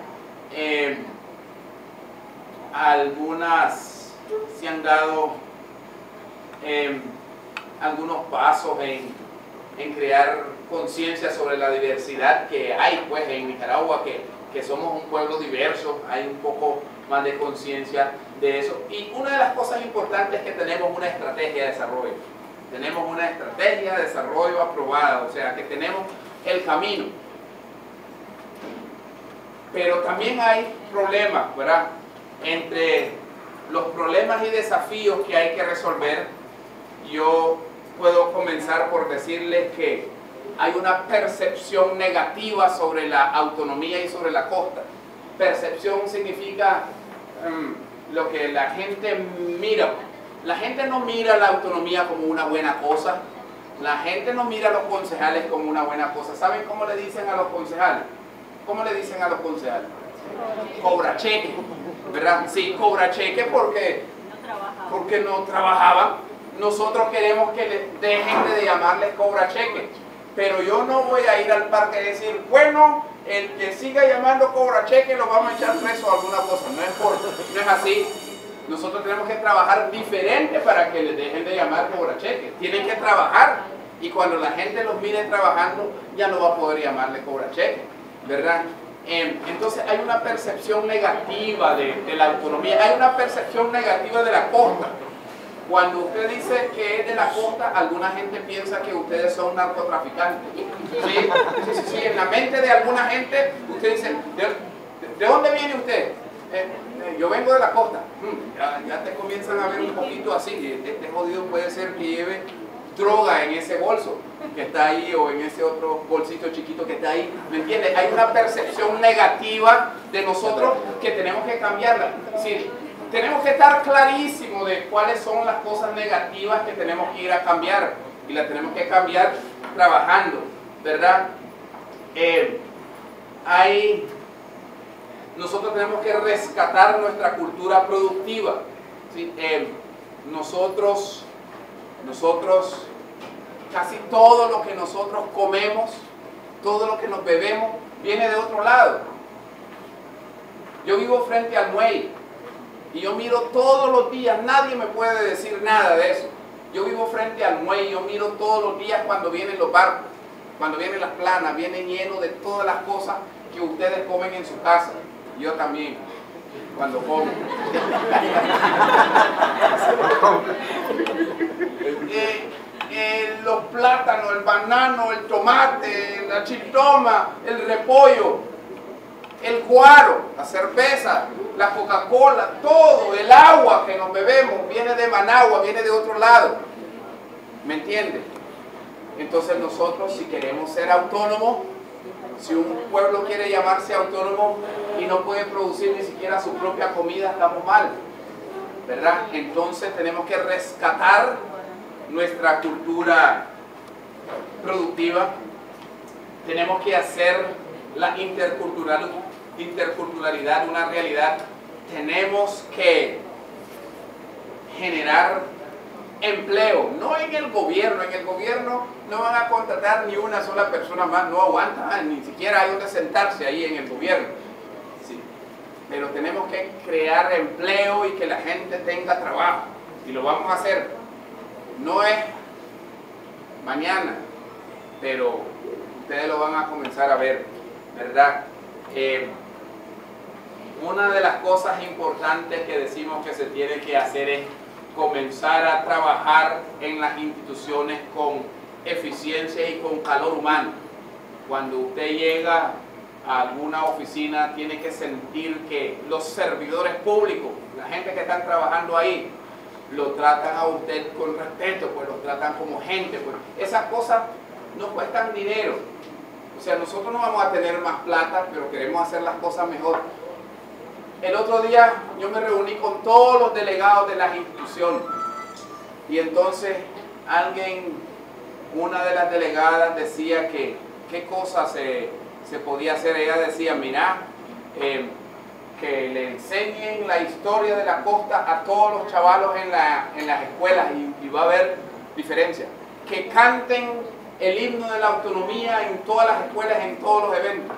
Speaker 2: Algunas se han dado algunos pasos en crear conciencia sobre la diversidad que hay pues en Nicaragua, que somos un pueblo diverso, hay un poco más de conciencia de eso. Y una de las cosas importantes es que tenemos una estrategia de desarrollo. Tenemos una estrategia de desarrollo aprobada, o sea que tenemos el camino. Pero también hay problemas, ¿verdad? Entre los problemas y desafíos que hay que resolver, yo puedo comenzar por decirles que hay una percepción negativa sobre la autonomía y sobre la costa. Percepción significa lo que la gente mira. La gente no mira la autonomía como una buena cosa. La gente no mira a los concejales como una buena cosa. ¿Saben cómo le dicen a los concejales? ¿Cómo le dicen a los concejales? Cobra cheque, ¿verdad? Sí, cobra cheque porque no trabajaban. Nosotros queremos que dejen de llamarles cobra cheque. Pero yo no voy a ir al parque y decir, bueno, el que siga llamando cobra cheque lo vamos a echar preso o alguna cosa. No es así. Nosotros tenemos que trabajar diferente para que les dejen de llamar cobra cheque. Tienen que trabajar. Y cuando la gente los mire trabajando, ya no va a poder llamarle cobra cheque, ¿verdad? Entonces hay una percepción negativa de la autonomía. Hay una percepción negativa de la costa. Cuando usted dice que es de la costa, alguna gente piensa que ustedes son narcotraficantes. Sí, en la mente de alguna gente, usted dice, ¿de dónde viene usted? Yo vengo de la costa. Ya te comienzan a ver un poquito así. Este jodido puede ser que lleve droga en ese bolso que está ahí o en ese otro bolsito chiquito que está ahí. ¿Me entiendes? Hay una percepción negativa de nosotros que tenemos que cambiarla. Sí, tenemos que estar clarísimos de cuáles son las cosas negativas que tenemos que ir a cambiar. Y las tenemos que cambiar trabajando, ¿verdad? Nosotros tenemos que rescatar nuestra cultura productiva. ¿Sí? Nosotros, casi todo lo que nosotros comemos, todo lo que nos bebemos, viene de otro lado. Yo vivo frente al muelle y yo miro todos los días, nadie me puede decir nada de eso. Yo vivo frente al muelle, yo miro todos los días cuando vienen los barcos, cuando vienen las planas, vienen llenos de todas las cosas que ustedes comen en su casa. Yo también, cuando como. Los plátanos, el banano, el tomate, la chiltoma, el repollo, el guaro, la cerveza, la Coca-Cola, todo, el agua que nos bebemos viene de Managua, viene de otro lado. ¿Me entiendes? Entonces nosotros, si queremos ser autónomos, si un pueblo quiere llamarse autónomo y no puede producir ni siquiera su propia comida, estamos mal, ¿verdad? Entonces tenemos que rescatar nuestra cultura productiva. Tenemos que hacer la interculturalidad una realidad. Tenemos que generar empleo, no en el gobierno. En el gobierno no van a contratar ni una sola persona más, no aguanta, ni siquiera hay donde sentarse ahí en el gobierno. Sí. Pero tenemos que crear empleo y que la gente tenga trabajo, y lo vamos a hacer. No es mañana, pero ustedes lo van a comenzar a ver, ¿verdad? Una de las cosas importantes que decimos que se tiene que hacer es comenzar a trabajar en las instituciones con eficiencia y con calor humano. Cuando usted llega a alguna oficina, tiene que sentir que los servidores públicos, la gente que están trabajando ahí, lo tratan a usted con respeto, pues lo tratan como gente, pues esas cosas no cuestan dinero. O sea, nosotros no vamos a tener más plata, pero queremos hacer las cosas mejor. El otro día yo me reuní con todos los delegados de las instituciones y entonces una de las delegadas decía que qué cosa se podía hacer. Ella decía, mira, que le enseñen la historia de la costa a todos los chavalos en las escuelas y va a haber diferencia. Que canten el himno de la autonomía en todas las escuelas, en todos los eventos.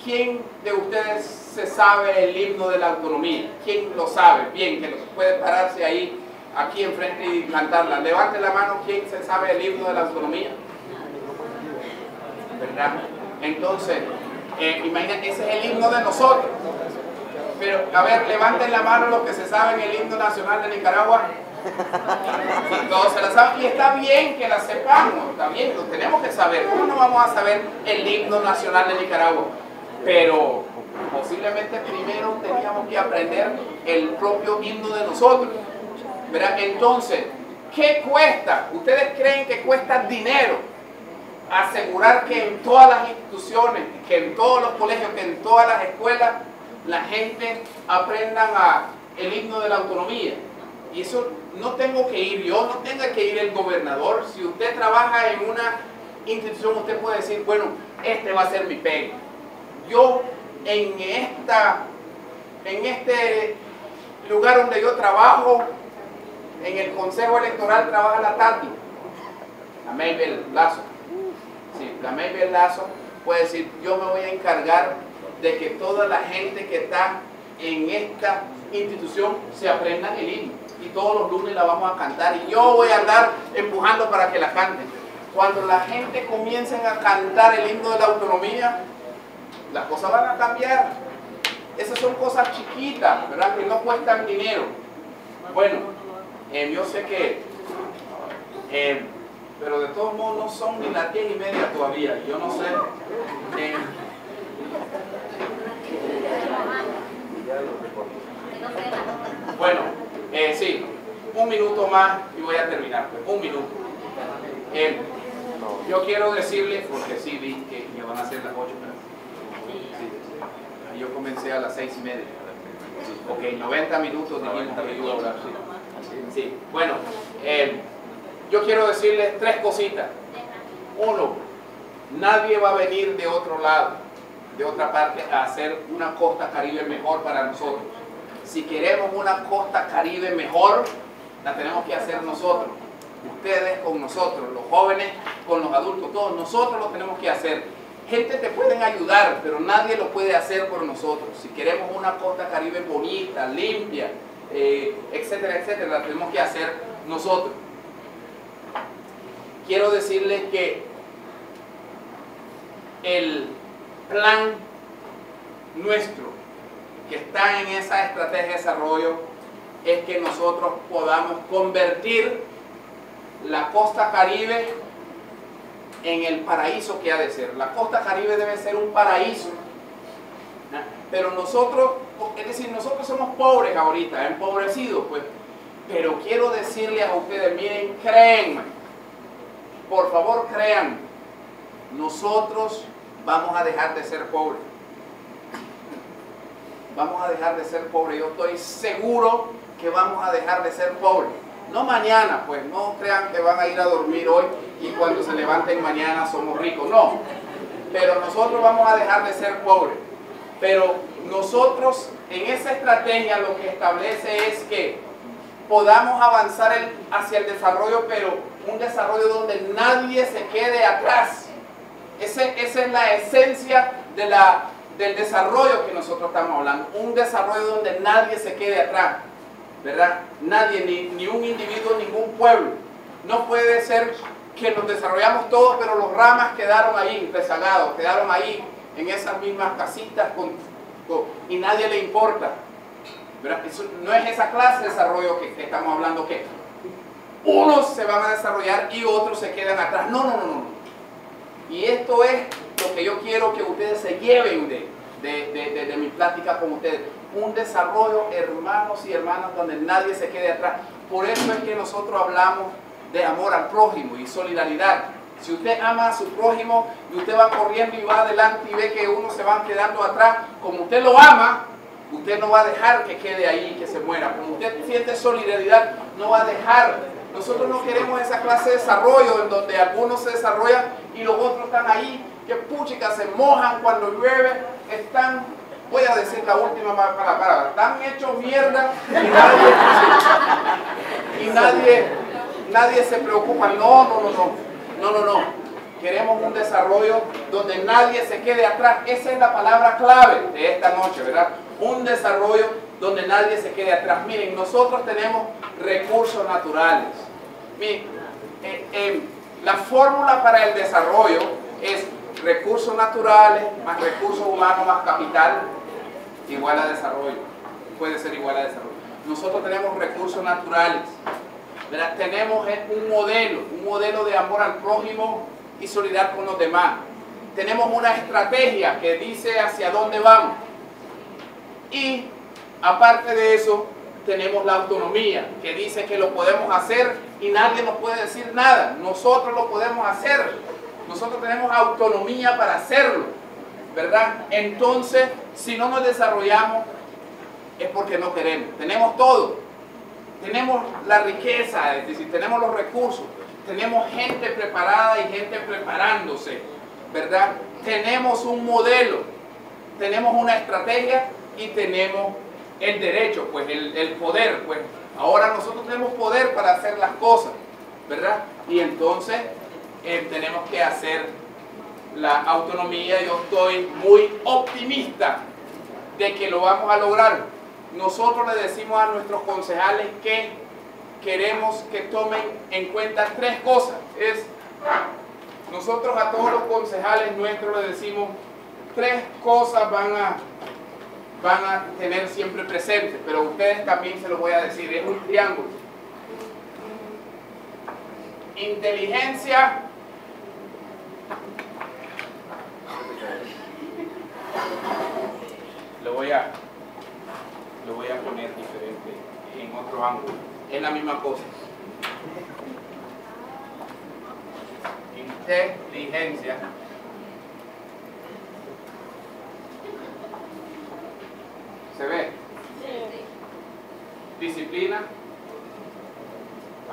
Speaker 2: ¿Quién de ustedes se sabe el himno de la autonomía? ¿Quién lo sabe bien? Que puede pararse ahí, aquí enfrente y cantarla. Levante la mano, ¿quién se sabe el himno de la autonomía? ¿Verdad? Entonces, imagínate, ese es el himno de nosotros. Pero, a ver, levanten la mano los que se saben el himno nacional de Nicaragua. Sí, todos se la saben, y está bien que la sepamos, está bien, lo tenemos que saber. ¿Cómo no vamos a saber el himno nacional de Nicaragua? Pero posiblemente primero teníamos que aprender el propio himno de nosotros, ¿verdad? Entonces, ¿qué cuesta? ¿Ustedes creen que cuesta dinero asegurar que en todas las instituciones, que en todos los colegios, que en todas las escuelas, la gente aprendan el himno de la autonomía? Y eso no tengo que ir yo, no tenga que ir el gobernador. Si usted trabaja en una institución, usted puede decir, bueno, este va a ser mi pega. Yo en este lugar donde yo trabajo, en el Consejo Electoral, trabaja la Tati, la Maybel Lazo. Sí, la Maybel Lazo puede decir, yo me voy a encargar de que toda la gente que está en esta institución se aprenda el himno. Y todos los lunes la vamos a cantar. Y yo voy a andar empujando para que la canten. Cuando la gente comience a cantar el himno de la autonomía, las cosas van a cambiar. Esas son cosas chiquitas, ¿verdad? Que no cuestan dinero. Bueno, yo sé que... pero de todos modos no son ni las 10:30 todavía. Yo no sé... bueno, sí, un minuto más y voy a terminar. Pues, un minuto. Yo quiero decirles, porque sí vi que ya van a ser las 8, pero sí, yo comencé a las 6:30. Ok, 90 minutos dijimos que iba a hablar. Sí. Bueno, yo quiero decirles 3 cositas. Uno, nadie va a venir de otro lado, de otra parte, a hacer una costa caribe mejor para nosotros. Si queremos una costa caribe mejor, la tenemos que hacer nosotros. Ustedes con nosotros, los jóvenes con los adultos, todos nosotros lo tenemos que hacer. Gente te pueden ayudar, pero nadie lo puede hacer por nosotros. Si queremos una costa caribe bonita, limpia, etcétera, etcétera, la tenemos que hacer nosotros. Quiero decirles que el plan nuestro que está en esa estrategia de desarrollo es que nosotros podamos convertir la costa caribe en el paraíso que ha de ser. La costa caribe debe ser un paraíso, ¿no? Pero nosotros, es decir, nosotros somos pobres ahorita, empobrecidos, pues. Pero quiero decirles a ustedes, miren, créanme, por favor crean, nosotros vamos a dejar de ser pobres. Vamos a dejar de ser pobres. Yo estoy seguro que vamos a dejar de ser pobres. No mañana, pues, no crean que van a ir a dormir hoy y cuando se levanten mañana somos ricos. No, pero nosotros vamos a dejar de ser pobres. Pero nosotros en esa estrategia lo que establece es que podamos avanzar hacia el desarrollo, pero un desarrollo donde nadie se quede atrás. Esa es la esencia del desarrollo que nosotros estamos hablando. Un desarrollo donde nadie se quede atrás, ¿verdad? Nadie, ni un individuo, ningún pueblo. No puede ser que nos desarrollamos todos, pero los ramas quedaron ahí rezagados, quedaron ahí en esas mismas casitas y nadie le importa, ¿verdad? Eso no es esa clase de desarrollo que estamos hablando, que unos se van a desarrollar y otros se quedan atrás. No, no, no, no. Y esto es lo que yo quiero que ustedes se lleven de mi plática con ustedes. Un desarrollo, hermanos y hermanas, donde nadie se quede atrás. Por eso es que nosotros hablamos de amor al prójimo y solidaridad. Si usted ama a su prójimo y usted va corriendo y va adelante y ve que uno se va quedando atrás, como usted lo ama, usted no va a dejar que quede ahí, que se muera. Como usted siente solidaridad, no va a dejar. Nosotros no queremos esa clase de desarrollo en donde algunos se desarrollan y los otros están ahí, que puchica, se mojan cuando llueve, están, voy a decir la última palabra, están hechos mierda y nadie se preocupa. No. Queremos un desarrollo donde nadie se quede atrás. Esa es la palabra clave de esta noche, ¿verdad? Un desarrollo donde nadie se quede atrás. Miren, nosotros tenemos recursos naturales. Miren, la fórmula para el desarrollo es recursos naturales más recursos humanos más capital igual a desarrollo. Puede ser igual a desarrollo. Nosotros tenemos recursos naturales, ¿verdad? Tenemos un modelo de amor al prójimo y solidaridad con los demás. Tenemos una estrategia que dice hacia dónde vamos. Y aparte de eso, tenemos la autonomía, que dice que lo podemos hacer y nadie nos puede decir nada. Nosotros lo podemos hacer. Nosotros tenemos autonomía para hacerlo, ¿verdad? Entonces, si no nos desarrollamos, es porque no queremos. Tenemos todo. Tenemos la riqueza, es decir, tenemos los recursos. Tenemos gente preparada y gente preparándose, ¿verdad? Tenemos un modelo, tenemos una estrategia y tenemos el derecho, pues el poder, pues ahora nosotros tenemos poder para hacer las cosas, ¿verdad? Y entonces tenemos que hacer la autonomía. Yo estoy muy optimista de que lo vamos a lograr. Nosotros le decimos a nuestros concejales que queremos que tomen en cuenta 3 cosas. Nosotros a todos los concejales nuestros le decimos 3 cosas van a tener siempre presentes, pero a ustedes también se los voy a decir. Es un triángulo: inteligencia, lo voy a poner diferente en otro ángulo. Es la misma cosa. Inteligencia, ¿se ve? Sí. Disciplina,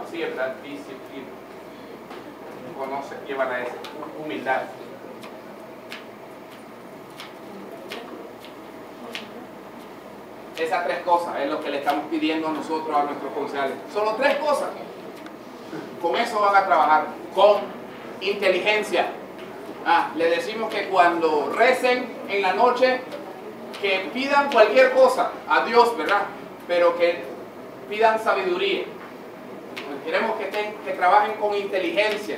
Speaker 2: así es, ¿verdad? Disciplina. Conoce, llevan a eso. Humildad. Esas 3 cosas es lo que le estamos pidiendo a nosotros, a nuestros concejales. Solo 3 cosas. Con eso van a trabajar. Con inteligencia. Le decimos que cuando recen en la noche, que pidan cualquier cosa a Dios, ¿verdad? Pero que pidan sabiduría. Queremos que trabajen con inteligencia.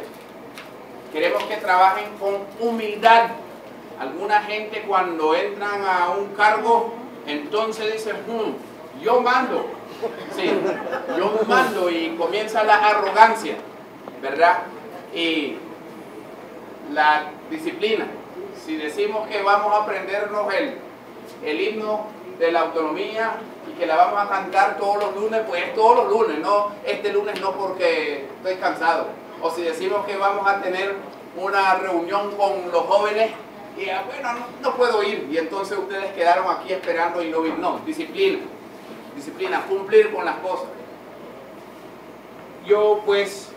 Speaker 2: Queremos que trabajen con humildad. Alguna gente cuando entran a un cargo, entonces dicen, yo mando. Sí, yo mando, y comienza la arrogancia, ¿verdad? Y la disciplina. Si decimos que vamos a aprendernos el himno de la autonomía y que la vamos a cantar todos los lunes, pues todos los lunes, no este lunes no porque estoy cansado. O si decimos que vamos a tener una reunión con los jóvenes y bueno, no puedo ir, y entonces ustedes quedaron aquí esperando y no ir. No, disciplina, cumplir con las cosas. Yo pues,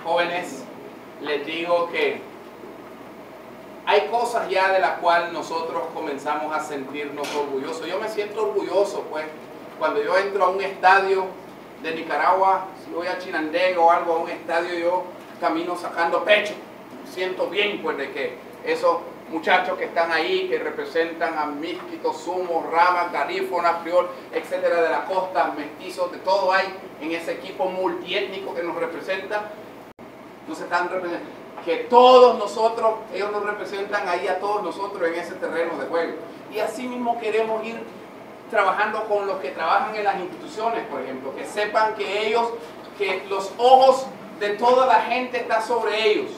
Speaker 2: jóvenes, les digo que hay cosas ya de las cuales nosotros comenzamos a sentirnos orgullosos. Yo me siento orgulloso, pues, cuando yo entro a un estadio de Nicaragua, si voy a Chinandega o algo, a un estadio, yo camino sacando pecho. Siento bien, pues, de que esos muchachos que están ahí, que representan a Mísquitos, Sumos, Ramas, Garífonas, Friol, etcétera, de la costa, mestizos, de todo hay en ese equipo multiétnico que nos representa. Nos están representando, que todos nosotros, ellos nos representan ahí a todos nosotros en ese terreno de juego. Y así mismo queremos ir trabajando con los que trabajan en las instituciones, por ejemplo, que sepan que ellos, que los ojos de toda la gente está sobre ellos.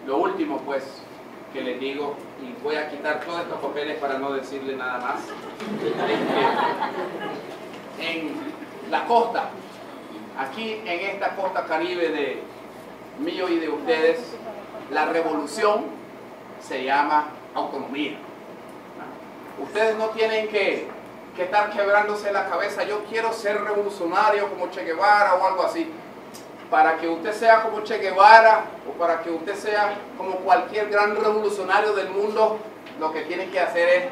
Speaker 2: Lo último, pues, que les digo, y voy a quitar todos estos papeles para no decirle nada más, es que en la costa, aquí en esta costa caribe de mío y de ustedes, la revolución se llama autonomía. Ustedes no tienen que estar quebrándose la cabeza, yo quiero ser revolucionario como Che Guevara o algo así. Para que usted sea como Che Guevara o para que usted sea como cualquier gran revolucionario del mundo, lo que tiene que hacer es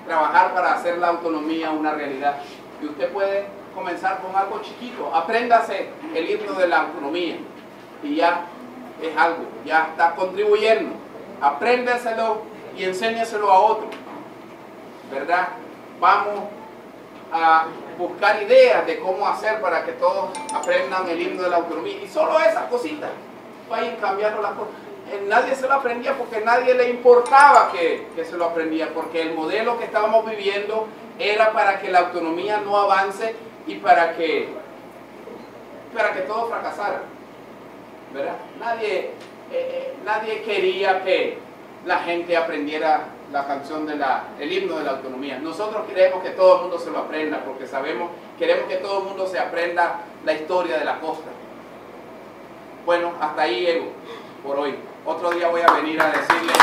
Speaker 2: trabajar para hacer la autonomía una realidad. Y usted puede comenzar con algo chiquito. Apréndase el himno de la autonomía y ya es algo, ya está contribuyendo. Apréndaselo y enséñaselo a otro, ¿verdad? Vamos a buscar ideas de cómo hacer para que todos aprendan el himno de la autonomía. Y solo esas cositas vayan cambiando las cosas. Nadie se lo aprendía porque nadie le importaba que se lo aprendía, porque el modelo que estábamos viviendo era para que la autonomía no avance y para que todo fracasara, ¿verdad? Nadie quería que la gente aprendiera la canción el himno de la autonomía. Nosotros queremos que todo el mundo se lo aprenda porque queremos que todo el mundo se aprenda la historia de la costa. Bueno, hasta ahí llego por hoy. Otro día voy a venir a decirles